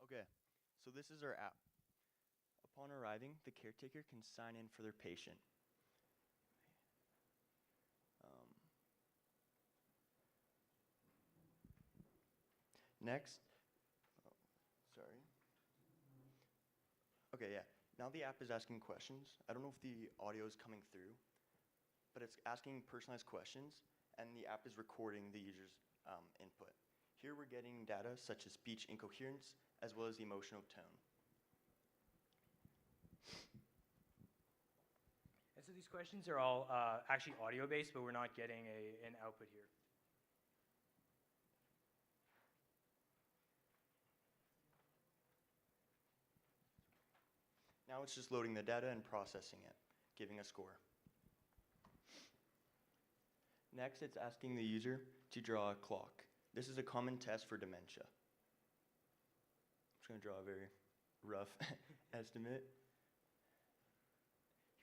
Okay, so this is our app. Upon arriving, the caretaker can sign in for their patient. Next, oh, sorry. Okay, yeah. Now the app is asking questions. I don't know if the audio is coming through, but it's asking personalized questions, and the app is recording the user's input. Here we're getting data such as speech incoherence, as well as emotional tone. And so these questions are all actually audio-based, but we're not getting an output here. Now it's just loading the data and processing it, giving a score. Next, it's asking the user to draw a clock. This is a common test for dementia. I'm just going to draw a very rough estimate.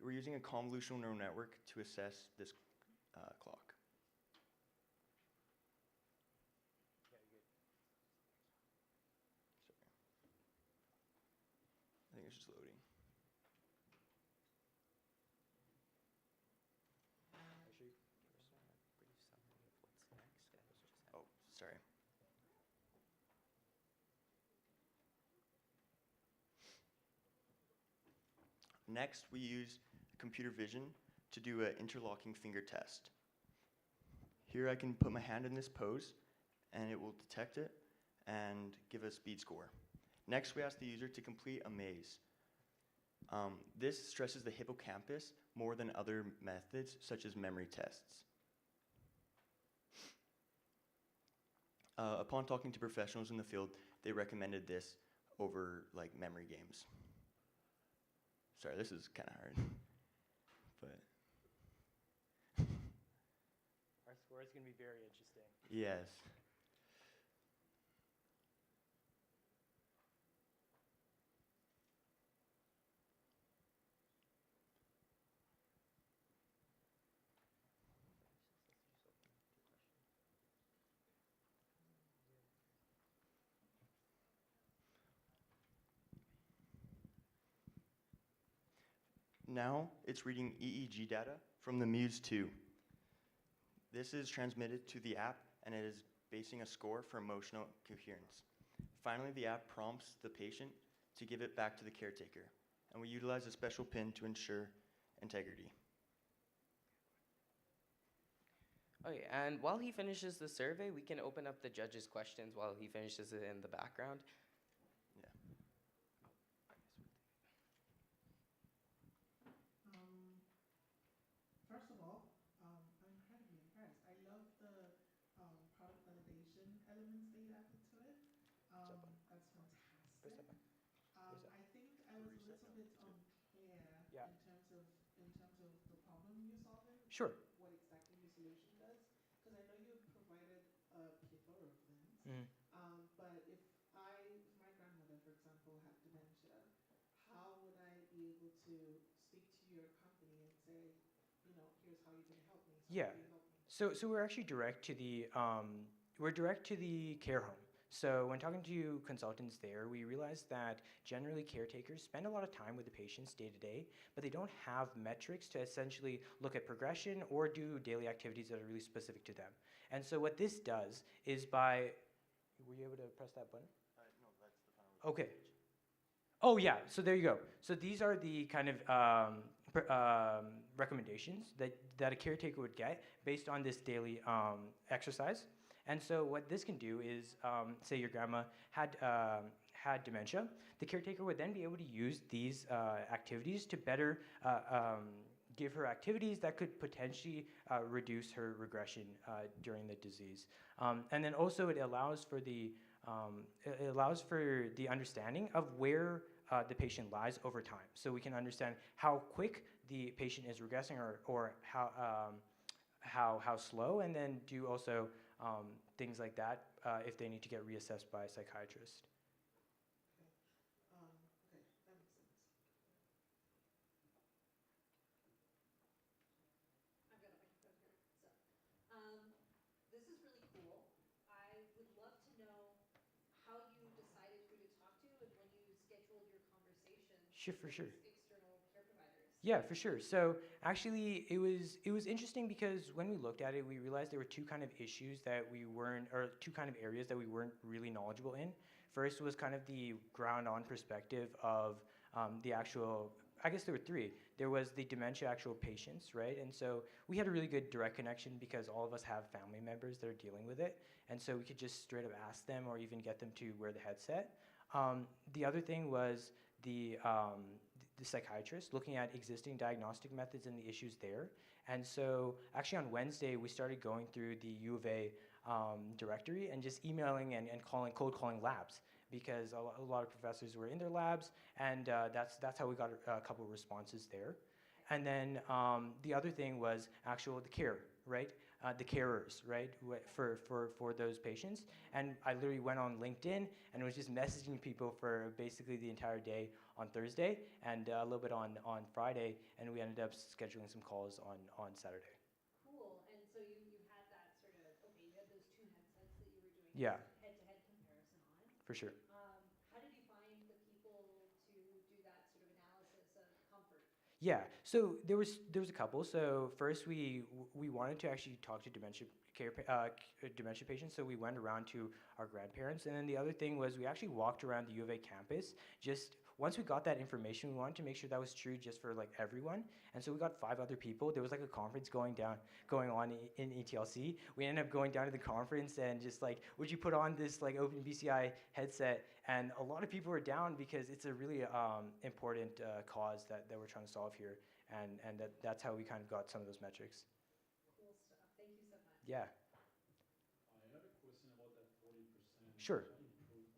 We're using a convolutional neural network to assess this clock. Sorry. I think it's just loading. Oh, sorry. Next, we use computer vision to do an interlocking finger test. Here I can put my hand in this pose, and it will detect it and give a speed score. Next, we ask the user to complete a maze. This stresses the hippocampus more than other methods, such as memory tests. Upon talking to professionals in the field, they recommended this over like memory games. Sorry, this is kind of hard, but our score is going to be very interesting. yes. Now it's reading EEG data from the Muse 2. This is transmitted to the app, and it is basing a score for emotional coherence. Finally, the app prompts the patient to give it back to the caretaker, and we utilize a special PIN to ensure integrity. Okay, and while he finishes the survey, we can open up the judge's questions while he finishes it in the background. First of all, I'm incredibly impressed. I love the product validation elements that you added to it. That's fantastic. I think I was a little bit unclear in terms of the problem you're solving. Sure. What exactly your solution does, because I know you provided a plethora of things. But if my grandmother, for example, had dementia, how would I be able to speak to your company and say, you know, here's how you're going to help me. So Yeah. how do you help me? So we're actually direct to the care home. So when talking to consultants there, we realized that generally caretakers spend a lot of time with the patients day to day, but they don't have metrics to essentially look at progression or do daily activities that are really specific to them. And so what this does is were you able to press that button? No, that's the final. Okay. Oh yeah, so there you go. So these are the kind of recommendations that a caretaker would get based on this daily exercise. And so what this can do is, say your grandma had dementia, the caretaker would then be able to use these activities to better give her activities that could potentially reduce her regression during the disease. And then also it allows for the understanding of where the patient lies over time. So we can understand how quick the patient is regressing or how slow, and then do also things like that if they need to get reassessed by a psychiatrist. Okay, that makes sense. I've got a microphone here. So, this is really cool. I would love to know how you decided who to talk to Sure, for sure. external care providers? Yeah, for sure. So actually, it was interesting because when we looked at it, we realized there were two kind of issues that we weren't, or two kind of areas that we weren't really knowledgeable in. First was kind of the ground-on perspective of the actual. I guess there were three. There was the dementia actual patients, right? And so we had a really good direct connection because all of us have family members that are dealing with it, and so we could just straight up ask them or even get them to wear the headset. The other thing was the psychiatrist looking at existing diagnostic methods and the issues there. And so actually on Wednesday, we started going through the U of A directory and just emailing and cold calling labs because a lot of professors were in their labs, and that's how we got a couple of responses there. And then the other thing was the care, right? The carers, right, for those patients. And I literally went on LinkedIn and was just messaging people for basically the entire day on Thursday and a little bit on Friday, and we ended up scheduling some calls on Saturday. Cool. And so you had that sort of, okay, you had those two headsets that you were doing Yeah. head-to-head comparison on. For sure. How did you find the people to do that sort of analysis of comfort? Yeah, so there was a couple. So first we wanted to actually talk to dementia patients, so we went around to our grandparents, and then the other thing was we actually walked around the U of A campus. Just once we got that information, we wanted to make sure that was true just for like everyone, and so we got 5 other people. There was like a conference going on in ETLC. We ended up going down to the conference and just like, would you put on this like OpenBCI headset? And a lot of people were down because it's a really important cause that we're trying to solve here, and that's how we kind of got some of those metrics. Cool stuff. Thank you so much. Yeah. I have a question about that 40% Sure. improvement rate.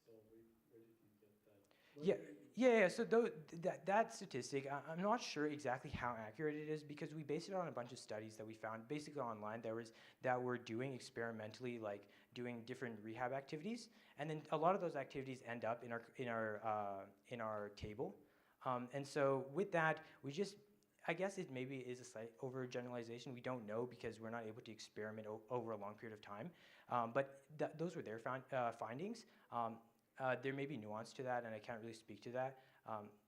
So where did you get that? Yeah. So that statistic, I'm not sure exactly how accurate it is because we based it on a bunch of studies that we found basically online that were doing experimentally, like doing different rehab activities, and then a lot of those activities end up in our table, and so with that I guess it maybe is a slight overgeneralization. We don't know because we're not able to experiment over a long period of time, but those were their findings. There may be nuance to that, and I can't really speak to that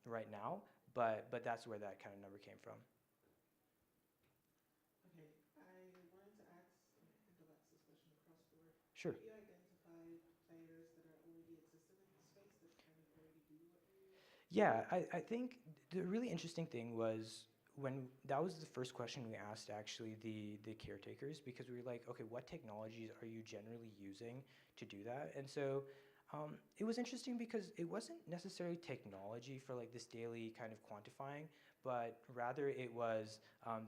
right now, but that's where that kind of number came from. Okay, I wanted to ask, and I think I've asked this question across the board. Sure. Have you identified players that are already existing in the space that kind of already do what you? Yeah, I think the really interesting thing was when that was the first question we asked actually the caretakers, because we were like, okay, what technologies are you generally using to do that? And so it was interesting because it wasn't necessarily technology for like this daily kind of quantifying, but rather it was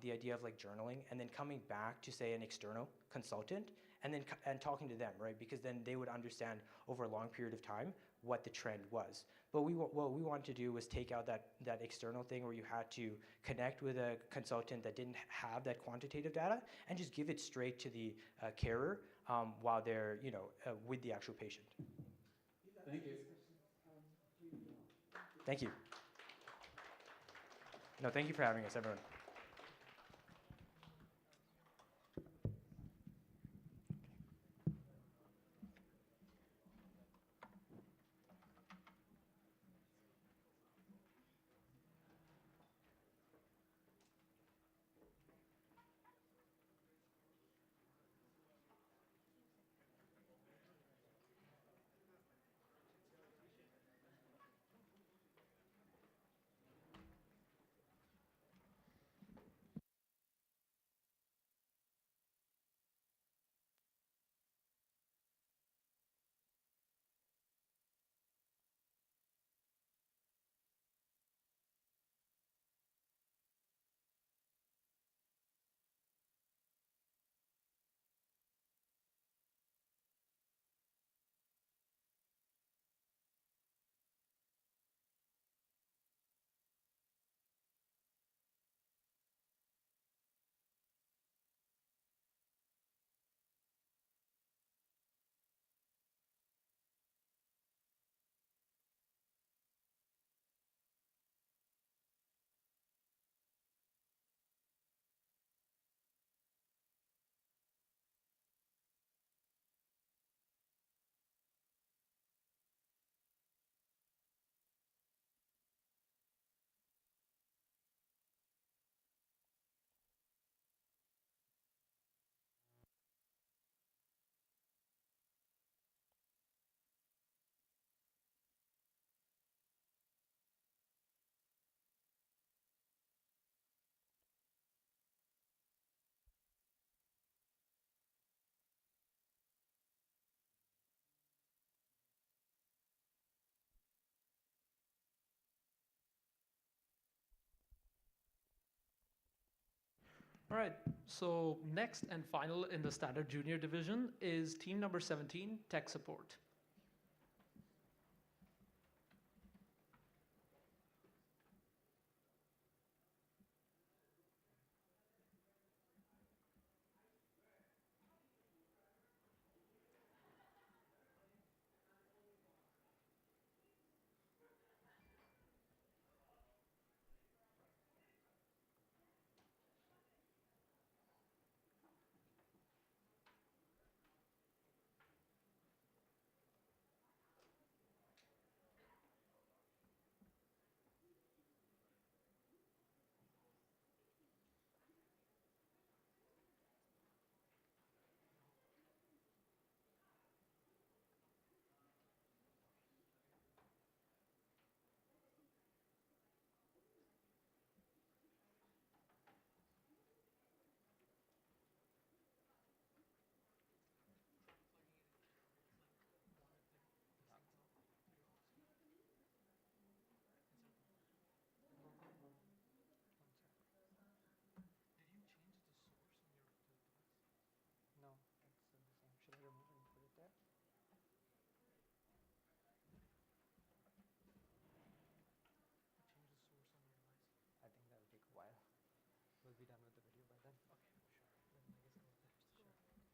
the idea of like journaling and then coming back to say an external consultant and then talking to them, right? Because then they would understand over a long period of time what the trend was. But what we wanted to do was take out that external thing where you had to connect with a consultant that didn't have that quantitative data and just give it straight to the carer while they're with the actual patient. Thank you. Thank you. No, thank you for having us, everyone. All right, so next and final in the standard junior division is team number 17, tech support. No, it's the same. Should I remove it and put it there? I think that'll take a while. We'll be done with the video by then. Okay, sure. Then I guess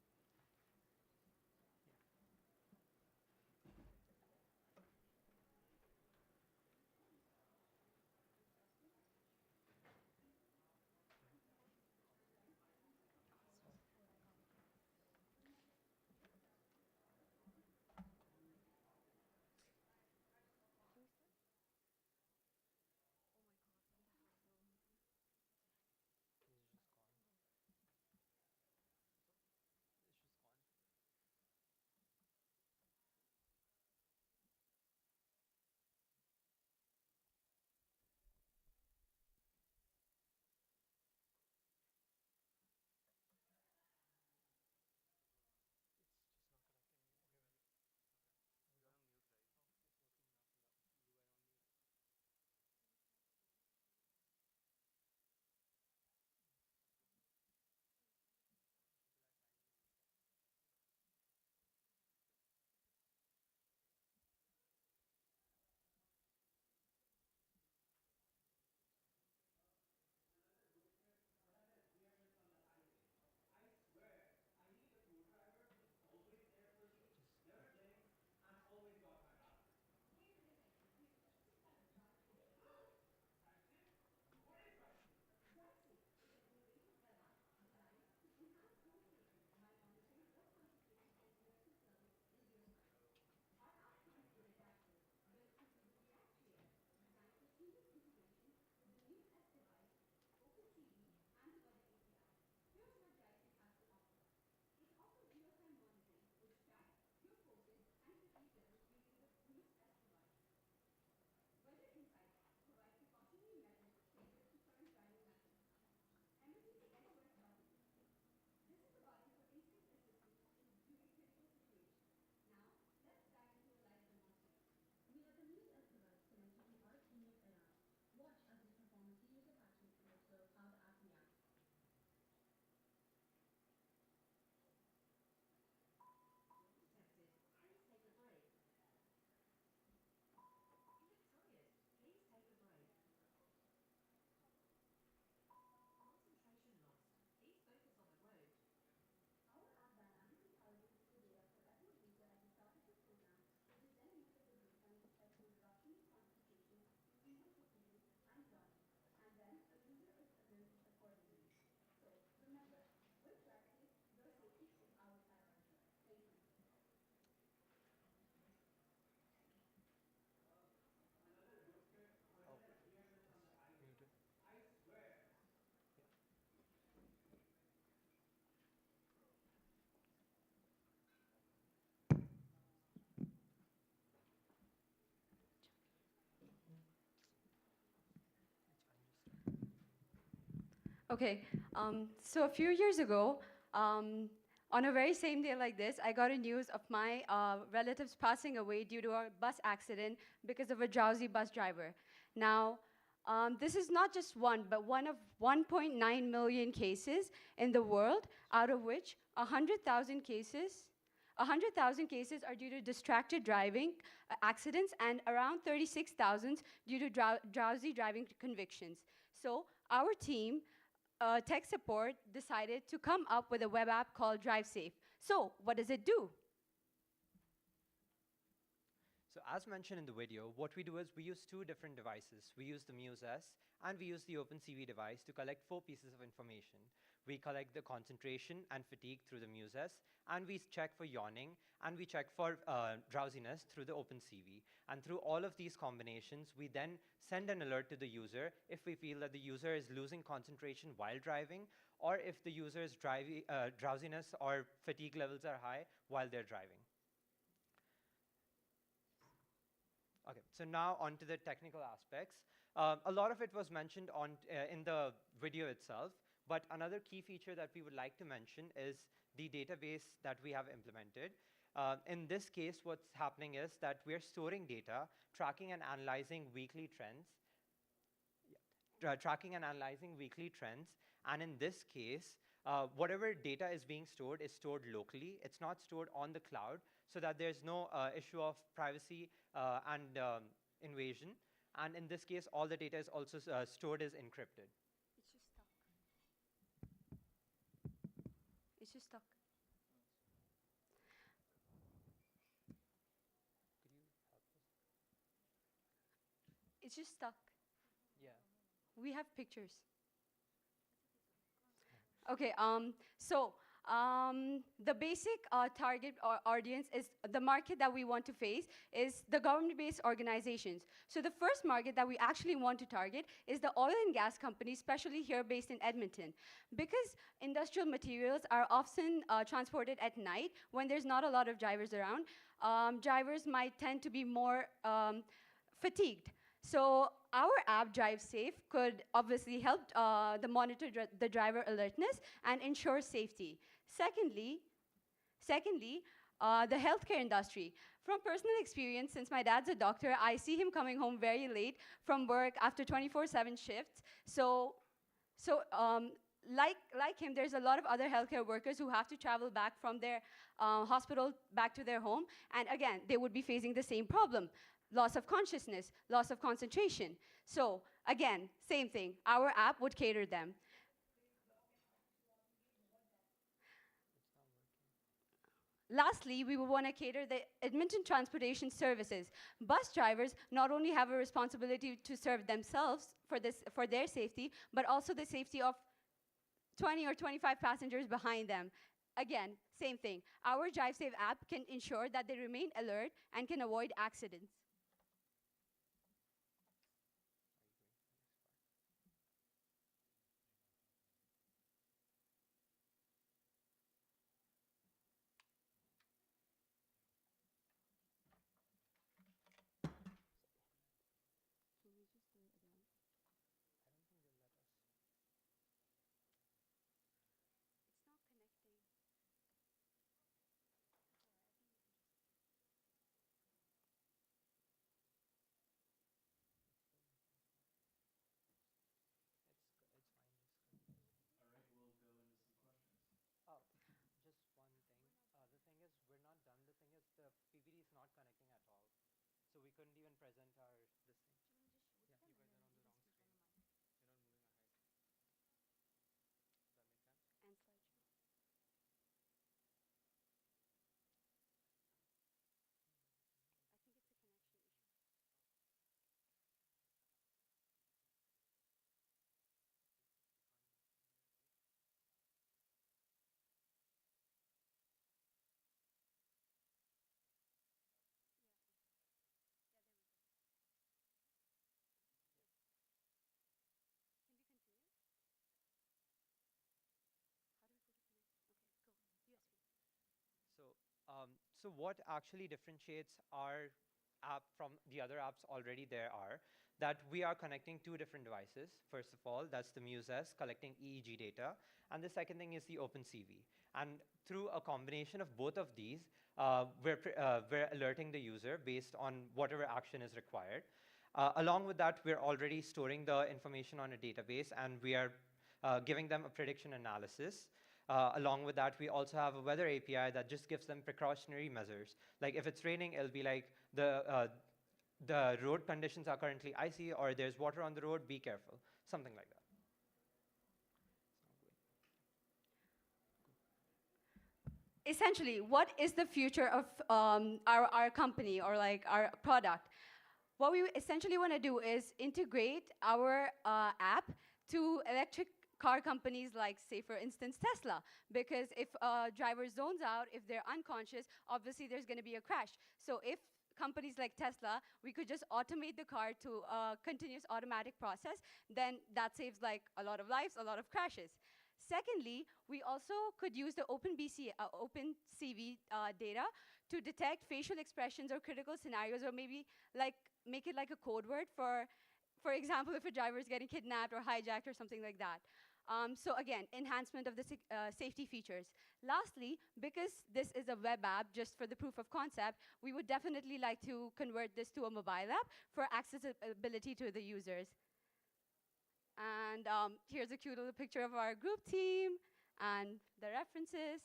go there. Sure. It's just gone. It's just gone. It's just not connecting anymore. Okay, wait. Okay. There we go. Oh, it's working now. No, you were on mute. Should I manually restart? Oh, it's muted. Yeah. It's fine. Just start. Okay, so a few years ago, on a very same day like this, I got a news of my relatives passing away due to a bus accident because of a drowsy bus driver. Now, This is not just one, but one of 1.9 million cases in the world, out of which 100,000 cases are due to distracted driving accidents, and around 36,000 due to drowsy driving convictions. So our team, tech support, decided to come up with a web app called DriveSafe. So what does it do? So as mentioned in the video, what we do is we use two different devices. We use the Muse-S and we use the OpenCV device to collect 4 pieces of information. We collect the concentration and fatigue through the Muse-S, and we check for yawning, and we check for drowsiness through the OpenCV. And through all of these combinations, we then send an alert to the user if we feel that the user is losing concentration while driving, or if the user's drowsiness or fatigue levels are high while they're driving. Okay, so now on to the technical aspects. A lot of it was mentioned in the video itself, but another key feature that we would like to mention is the database that we have implemented. In this case, what's happening is that we're storing data, tracking and analyzing weekly trends, and in this case, whatever data is being stored is stored locally. It's not stored on the cloud, so that there's no issue of privacy and invasion. And in this case, all the data is also stored as encrypted. It's just stuck. Could you help us? It's just stuck. Yeah. We have pictures. Okay, the basic target audience is the market that we want to face is the government-based organizations. So the first market that we actually want to target is the oil and gas companies, especially here based in Edmonton. Because industrial materials are often transported at night when there's not a lot of drivers around, drivers might tend to be more fatigued. So our app, DriveSafe, could obviously help monitor the driver alertness and ensure safety. Secondly, the healthcare industry. From personal experience, since my dad's a doctor, I see him coming home very late from work after 24/7 shifts. Like him, there's a lot of other healthcare workers who have to travel back from their hospital back to their home. And again, they would be facing the same problem. Loss of consciousness, loss of concentration. So again, same thing. Our app would cater them. Lastly, we would want to cater the Edmonton transportation services. Bus drivers not only have a responsibility to serve themselves for their safety, but also the safety of 20 or 25 passengers behind them. Again, same thing. Our DriveSafe app can ensure that they remain alert and can avoid accidents. Can we just do it again? I don't think they'll let us. It's not connecting. It's fine, just continue. All right, we'll go into some questions. Oh, just one thing. The thing is, we're not done. The thing is, the PPT is not connecting at all. So we couldn't even present our this thing. Yeah, you guys are on the wrong screen. You're not moving ahead. Does that make sense? And slideshow. I think it's a connection issue. Can we continue? How do we go to connect? Okay, go. USB. So what actually differentiates our app from the other apps already there are that we are connecting two different devices. First of all, that's the Muse-S collecting EEG data, and the second thing is the OpenCV. And through a combination of both of these, we're alerting the user based on whatever action is required. Along with that, we're already storing the information on a database, and we are giving them a prediction analysis. Along with that, we also have a weather API that just gives them precautionary measures. Like if it's raining, it'll be like the road conditions are currently icy, or there's water on the road, be careful, something like that. Essentially, what is the future of our company or like our product? What we essentially want to do is integrate our app to electric car companies like, say, for instance, Tesla. Because if a driver zones out, if they're unconscious, obviously there's going to be a crash. So if companies like Tesla, we could just automate the car to a continuous automatic process, then that saves like a lot of lives, a lot of crashes. Secondly, we also could use the OpenCV data to detect facial expressions or critical scenarios, or maybe like make it like a code word for example, if a driver is getting kidnapped or hijacked or something like that. So again, enhancement of the safety features. Lastly, because this is a web app just for the proof of concept, we would definitely like to convert this to a mobile app for accessibility to the users. And here's a cute little picture of our group team and the references.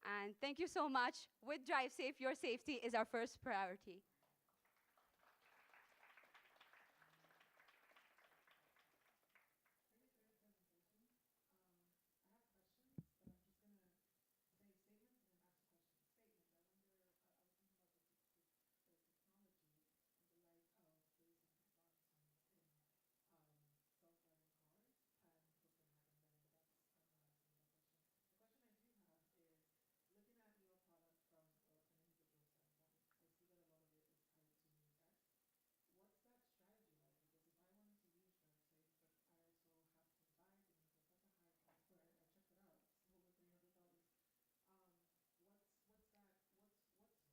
And thank you so much. With Drive Safe, your safety is our first priority. Looking at your product from an individual standpoint, I see that a lot of it is tied to natHACKS. What's that strategy like? Because if I wanted to use DriveSafe, but I also have to buy things at such a high cost, where I checked it out, it's over $300. What's the cost of your technology?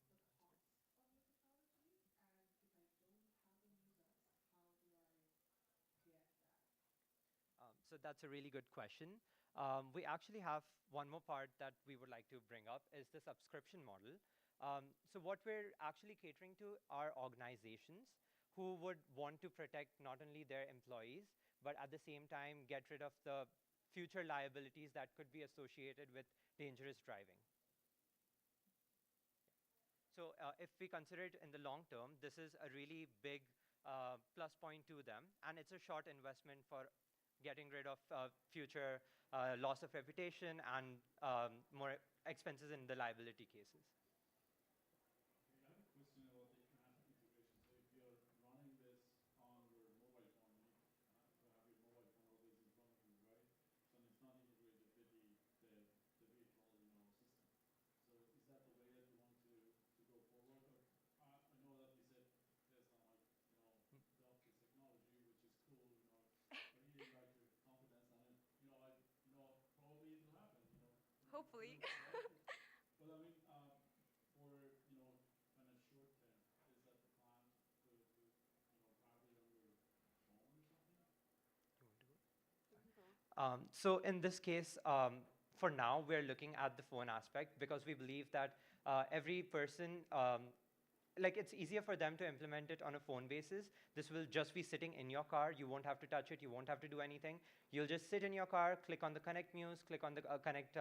And if I don't have a NeurAlbertaTech, how do I get that? So that's a really good question. We actually have one more part that we would like to bring up is the subscription model. So what we're actually catering to are organizations who would want to protect not only their employees, but at the same time get rid of the future liabilities that could be associated with dangerous driving. So if we consider it in the long term, this is a really big plus point to them, and it's a short investment for getting rid of future loss of reputation and more expenses in the liability cases. Okay, I have a question about the app integration. So if you're running this on your mobile phone, you need to have your mobile phone always in front of you, right? So it's not integrated with the vehicle, system. So is that the way that you want to go forward? Or I know that you said Tesla might, adopt this technology, which is cool, I really like your confidence, and probably it will happen, Hopefully. But I mean, for kind of short term, is that the plan to have it on your phone or something? So in this case, for now, we're looking at the phone aspect because we believe that every person, like it's easier for them to implement it on a phone basis. This will just be sitting in your car. You won't have to touch it. You won't have to do anything. You'll just sit in your car, click on the Connect Muse, click on the Connect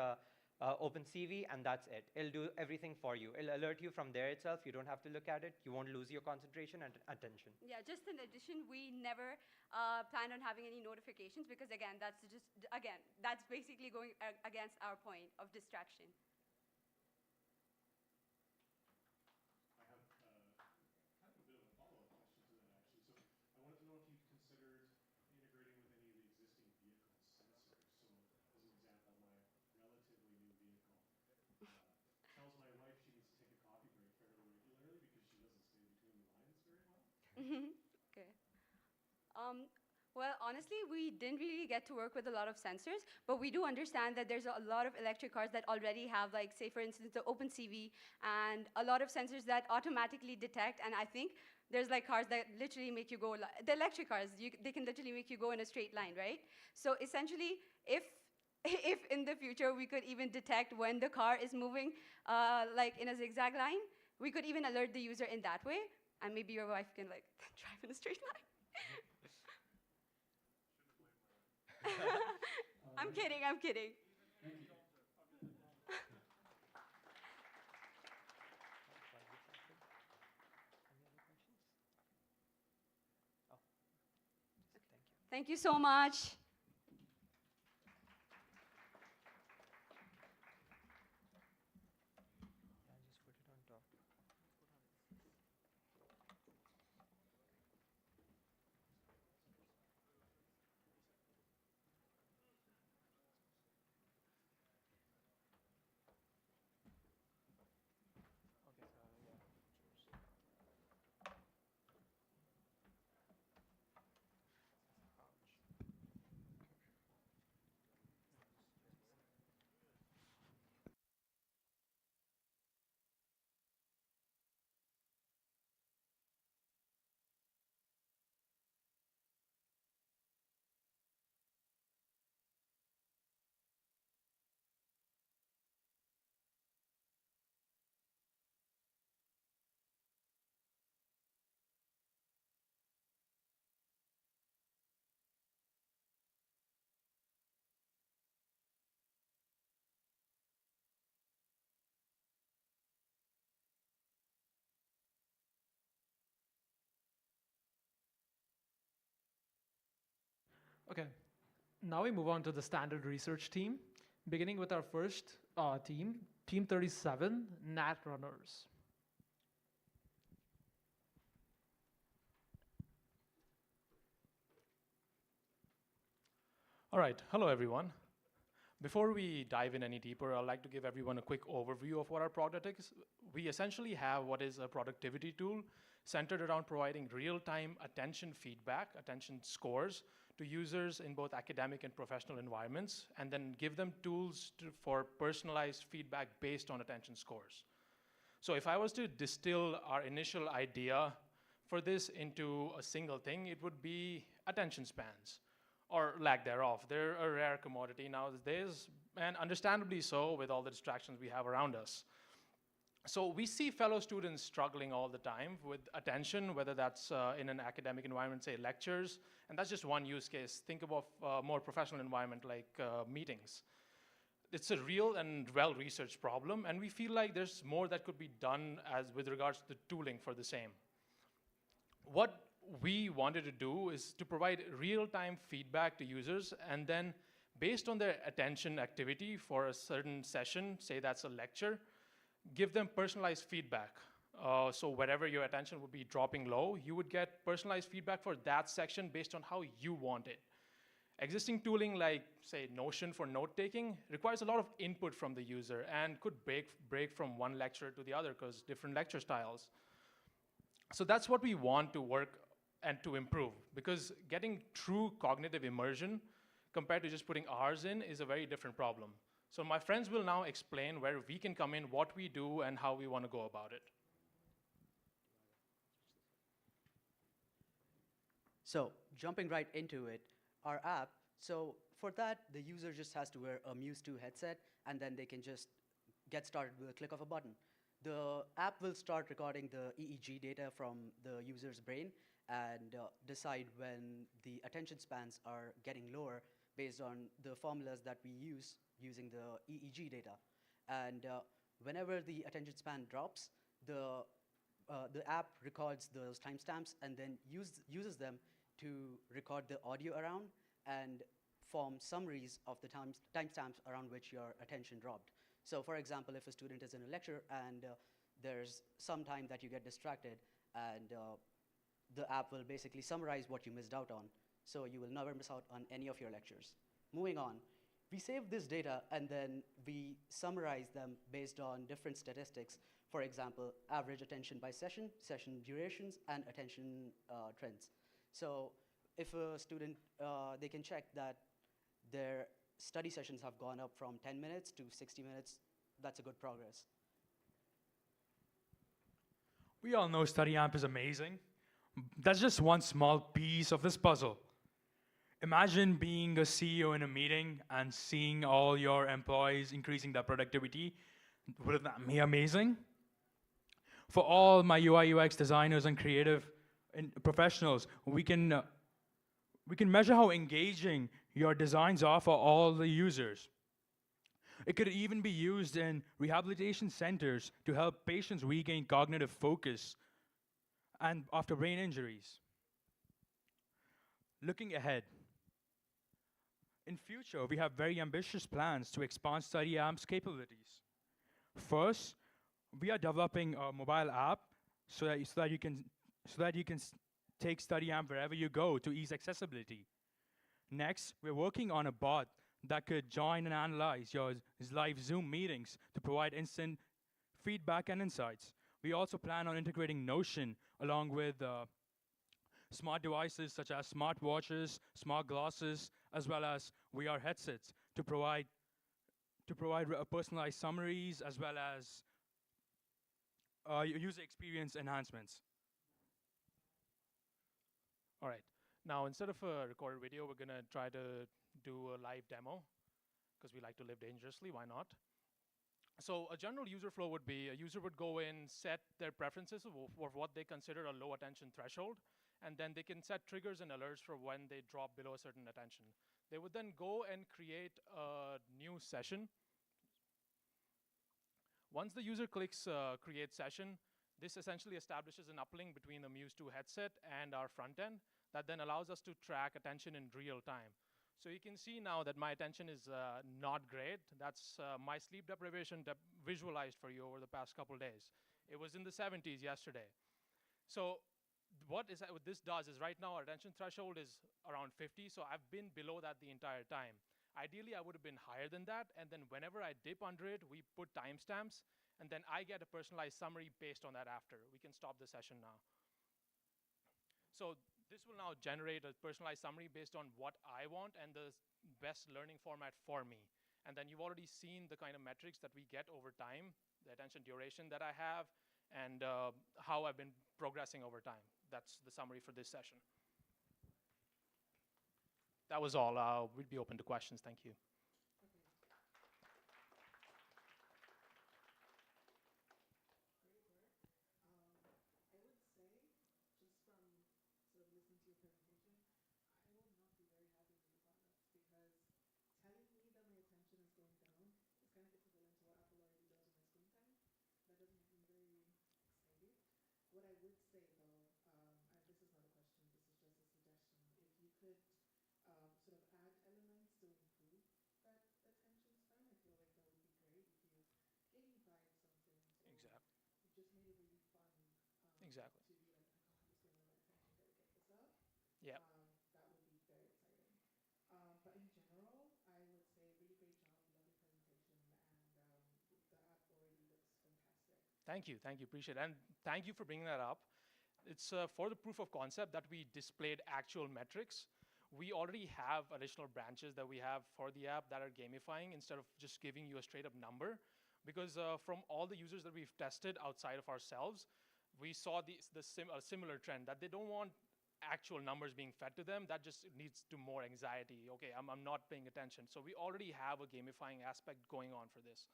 OpenCV, and that's it. It'll do everything for you. It'll alert you from there itself. You don't have to look at it. You won't lose your concentration and attention. Yeah, just in addition, we never plan on having any notifications because again, that's basically going against our point of distraction. I have kind of a bit of a follow-up question to that, actually. So I wanted to know if you've considered integrating with any of the existing vehicle sensors. So as an example, my relatively new vehicle tells my wife she needs to take a coffee break fairly regularly because she doesn't stay between the lines very well. Okay. Well, honestly, we didn't really get to work with a lot of sensors, but we do understand that there's a lot of electric cars that already have, like, say, for instance, the OpenCV, and a lot of sensors that automatically detect, and I think there's like cars that literally make you go, the electric cars, they can literally make you go in a straight line, right? So essentially, if in the future we could even detect when the car is moving like in a zigzag line, we could even alert the user in that way, and maybe your wife can like drive in a straight line. I'm kidding, I'm kidding. Thank you so much. Okay, now we move on to the standard research team, beginning with our first team, Team 37, NAT runners. All right, hello everyone. Before we dive in any deeper, I'd like to give everyone a quick overview of what our product is. We essentially have what is a productivity tool centered around providing real-time attention feedback, attention scores to users in both academic and professional environments, and then give them tools for personalized feedback based on attention scores. So if I was to distill our initial idea for this into a single thing, it would be attention spans, or lack thereof. They're a rare commodity nowadays, and understandably so with all the distractions we have around us. So we see fellow students struggling all the time with attention, whether that's in an academic environment, say lectures, and that's just one use case. Think about a more professional environment like meetings. It's a real and well-researched problem, and we feel like there's more that could be done with regards to the tooling for the same. What we wanted to do is to provide real-time feedback to users, and then based on their attention activity for a certain session, say that's a lecture, give them personalized feedback. So wherever your attention would be dropping low, you would get personalized feedback for that section based on how you want it. Existing tooling like, say, Notion for note-taking requires a lot of input from the user and could break from one lecturer to the other because different lecture styles. So that's what we want to work and to improve, because getting true cognitive immersion compared to just putting hours in is a very different problem. So my friends will now explain where we can come in, what we do, and how we want to go about it. So jumping right into it, our app, so for that, the user just has to wear a Muse 2 headset, and then they can just get started with a click of a button. The app will start recording the EEG data from the user's brain and decide when the attention spans are getting lower based on the formulas that we use using the EEG data. And whenever the attention span drops, the app records those timestamps and then uses them to record the audio around and form summaries of the timestamps around which your attention dropped. So for example, if a student is in a lecture and there's some time that you get distracted, and the app will basically summarize what you missed out on, so you will never miss out on any of your lectures. Moving on, we save this data and then we summarize them based on different statistics. For example, average attention by session, session durations, and attention trends. So if a student, they can check that their study sessions have gone up from 10 minutes to 60 minutes, that's a good progress. We all know StudyAmp is amazing. That's just one small piece of this puzzle. Imagine being a CEO in a meeting and seeing all your employees increasing their productivity. Wouldn't that be amazing? For all my UI UX designers and creative professionals, we can measure how engaging your designs are for all the users. It could even be used in rehabilitation centers to help patients regain cognitive focus and after brain injuries. Looking ahead, in future, we have very ambitious plans to expand Study Amp's capabilities. First, we are developing a mobile app so that you can take Study Amp wherever you go to ease accessibility. Next, we're working on a bot that could join and analyze your live Zoom meetings to provide instant feedback and insights. We also plan on integrating Notion along with smart devices such as smartwatches, smart glasses, as well as VR headsets to provide personalized summaries as well as user experience enhancements. All right. Now, instead of a recorded video, we're going to try to do a live demo because we like to live dangerously. Why not? So a general user flow would be a user would go in, set their preferences for what they consider a low attention threshold, and then they can set triggers and alerts for when they drop below a certain attention. They would then go and create a new session. Once the user clicks create session, this essentially establishes an uplink between the Muse 2 headset and our front end that then allows us to track attention in real time. So you can see now that my attention is not great. That's my sleep deprivation visualized for you over the past couple days. It was in the 70s yesterday. So what this does is right now our attention threshold is around 50, so I've been below that the entire time. Ideally, I would have been higher than that, and then whenever I dip under it, we put timestamps, and then I get a personalized summary based on that after. We can stop the session now. So this will now generate a personalized summary based on what I want and the best learning format for me. And then you've already seen the kind of metrics that we get over time, the attention duration that I have, and how I've been progressing over time. That's the summary for this session. That was all. We'd be open to questions. Thank you. I would say, just from sort of listening to your presentation, I will not be very happy with your product because telling me that my attention is going down is kind of equivalent to what Apple already does with my screen time. That doesn't make me very excited. What I would say though, and this is not a question, this is just a suggestion, if you could sort of add elements to improve that attention span, I feel like that would be great if you gamified some things or Exactly. you just made it really fun Exactly. to be like, oh my god, I'm spending all my attention, gotta get this up. Yeah. That would be very exciting. But in general, I would say really great job, lovely presentation, and the app already looks fantastic. Thank you. Thank you. Appreciate it. And thank you for bringing that up. It's for the proof of concept that we displayed actual metrics. We already have additional branches that we have for the app that are gamifying instead of just giving you a straight up number. Because from all the users that we've tested outside of ourselves, we saw a similar trend that they don't want actual numbers being fed to them. That just leads to more anxiety. Okay, I'm not paying attention. So we already have a gamifying aspect going on for this.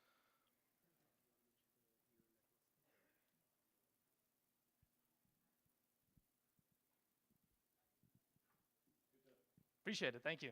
Appreciate it. Thank you.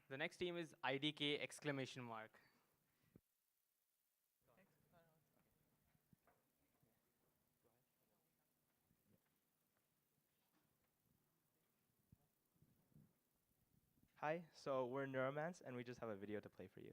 The next team is IDK exclamation mark. Hi, so we're Neuromance, and we just have a video to play for you.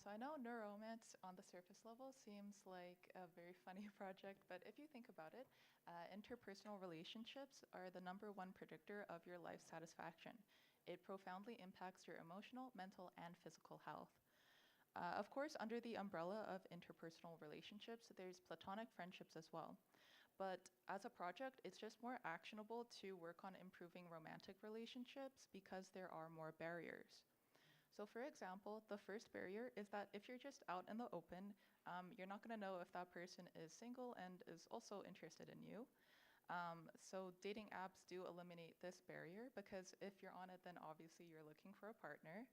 So I know neuromance on the surface level seems like a very funny project, but if you think about it, interpersonal relationships are the #1 predictor of your life satisfaction. It profoundly impacts your emotional, mental, and physical health. Of course, under the umbrella of interpersonal relationships, there's platonic friendships as well. But as a project, it's just more actionable to work on improving romantic relationships because there are more barriers. So for example, the first barrier is that if you're just out in the open, you're not going to know if that person is single and is also interested in you. So dating apps do eliminate this barrier because if you're on it, then obviously you're looking for a partner.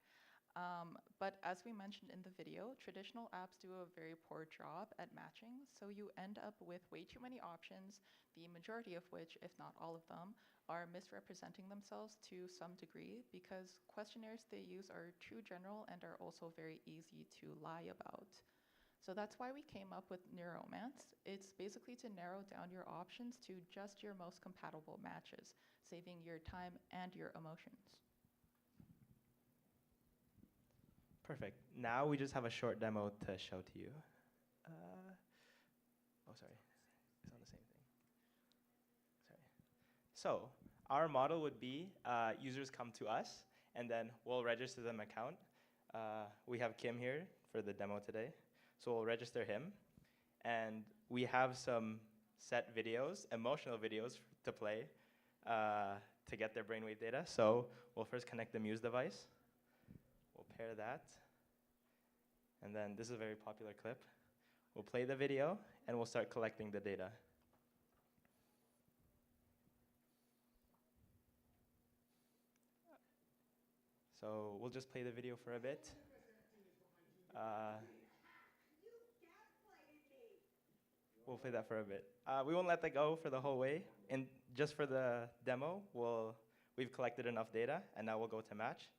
But as we mentioned in the video, traditional apps do a very poor job at matching, so you end up with way too many options, the majority of which, if not all of them, are misrepresenting themselves to some degree because questionnaires they use are too general and are also very easy to lie about. So that's why we came up with Neuromance. It's basically to narrow down your options to just your most compatible matches, saving your time and your emotions. Perfect. Now we just have a short demo to show to you. Oh, sorry. It's on the same thing. Sorry. So our model would be users come to us, and then we'll register them account. We have Kim here for the demo today. So we'll register him. And we have some set videos, emotional videos to play to get their brainwave data. So we'll first connect the Muse device. We'll pair that. And then this is a very popular clip. We'll play the video, and we'll start collecting the data. So we'll just play the video for a bit. We'll play that for a bit. We won't let that go for the whole way. And just for the demo, we've collected enough data, and now we'll go to match.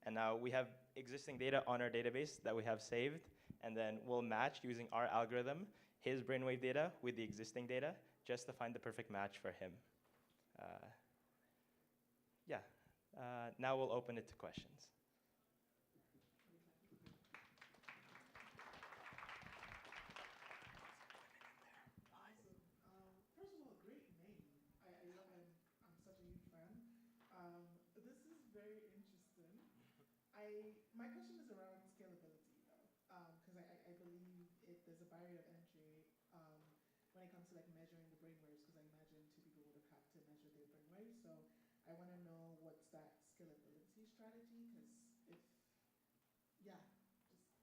And now we have existing data on our database that we have saved, and then we'll match using our algorithm, his brainwave data with the existing data, just to find the perfect match for him. Now we'll open it to questions. barrier of entry when it comes to like measuring the brainwaves? Because I imagine two people would have had to measure their brainwaves. So I want to know what's that scalability strategy? Because if, yeah, just that's it.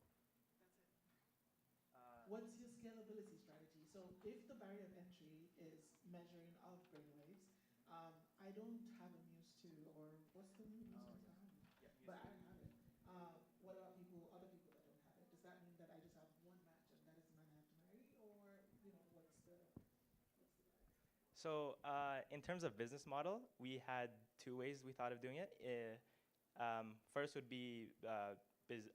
What's your scalability strategy? So if the barrier of entry is measuring of brainwaves, I don't have a Muse 2, or what's the new Muse 2? I don't know. Yeah, Muse But 2. I have it. What about other people that don't have it? Does that mean that I just have one match and that is the man I have to marry? Or, you know, what's the vibe? So in terms of business model, we had two ways we thought of doing it. First would be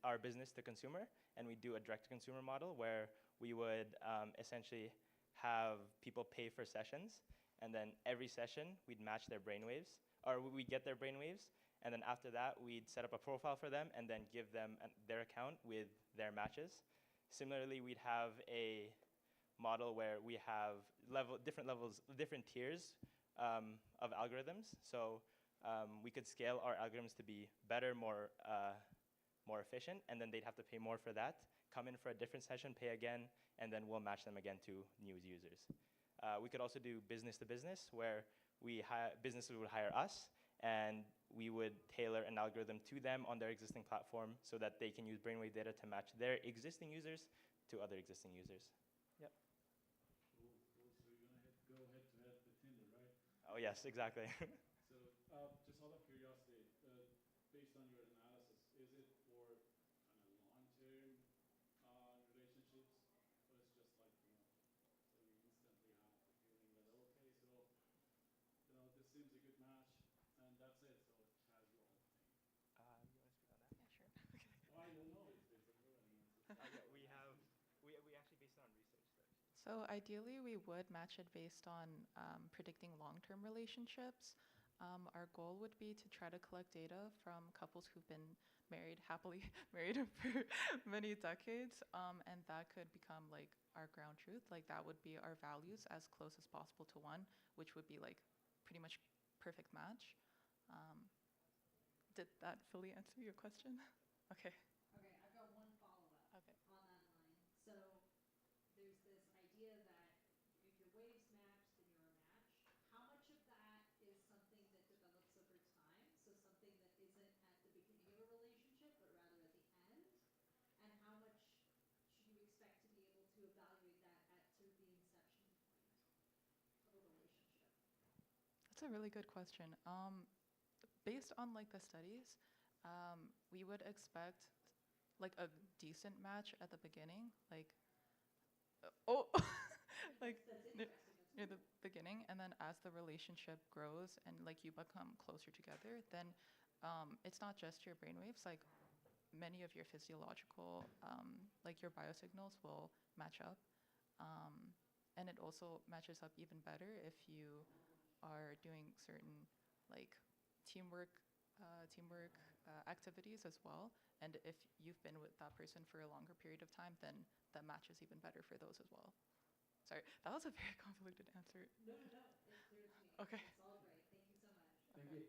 our business to consumer, and we do a direct-to-consumer model where we would essentially have people pay for sessions, and then every session we'd match their brainwaves, or we'd get their brainwaves, and then after that we'd set up a profile for them and then give them their account with their matches. Similarly, we'd have a model where we have different tiers of algorithms. So we could scale our algorithms to be better, more efficient, and then they'd have to pay more for that, come in for a different session, pay again, and then we'll match them again to new users. We could also do business to business, where businesses would hire us, and we would tailor an algorithm to them on their existing platform so that they can use brainwave data to match their existing users to other existing users. Yep. Cool, cool. So you're going to go head-to-head with Tinder, right? Oh, yes, exactly. So just out of curiosity, based on your analysis, is it for kind of long-term relationships, or it's just like, you know, so you instantly have the feeling that, okay, so, you know, this seems a good match, and that's it, so casual thing? You want to speak on that? Yeah, sure. Oh, I don't know, it's based on your analysis. Yeah, we actually based it on research studies. So ideally, we would match it based on predicting long-term relationships. Our goal would be to try to collect data from couples who've been happily married for many decades, and that could become like our ground truth. Like that would be our values as close as possible to one, which would be like pretty much perfect match. Did that fully answer your question? Okay. Okay, I've got one follow-up Okay. on that line. So there's this idea that if your waves match, then you're a match. How much of that is something that develops over time? So something that isn't at the beginning of a relationship, but rather at the end? And how much should you expect to be able to evaluate that at sort of the inception point of a relationship? That's a really good question. Based on like the studies, we would expect like a decent match at the beginning, like like near the beginning, and then as the relationship grows and like you become closer together, then it's not just your brainwaves. Like many of your physiological, like your biosignals will match up, and it also matches up even better if you are doing certain like teamwork activities as well. And if you've been with that person for a longer period of time, then that match is even better for those as well. Sorry, that was a very convoluted answer. No, it's clear to me. Okay. It's all great. Thank you so much. Thank you.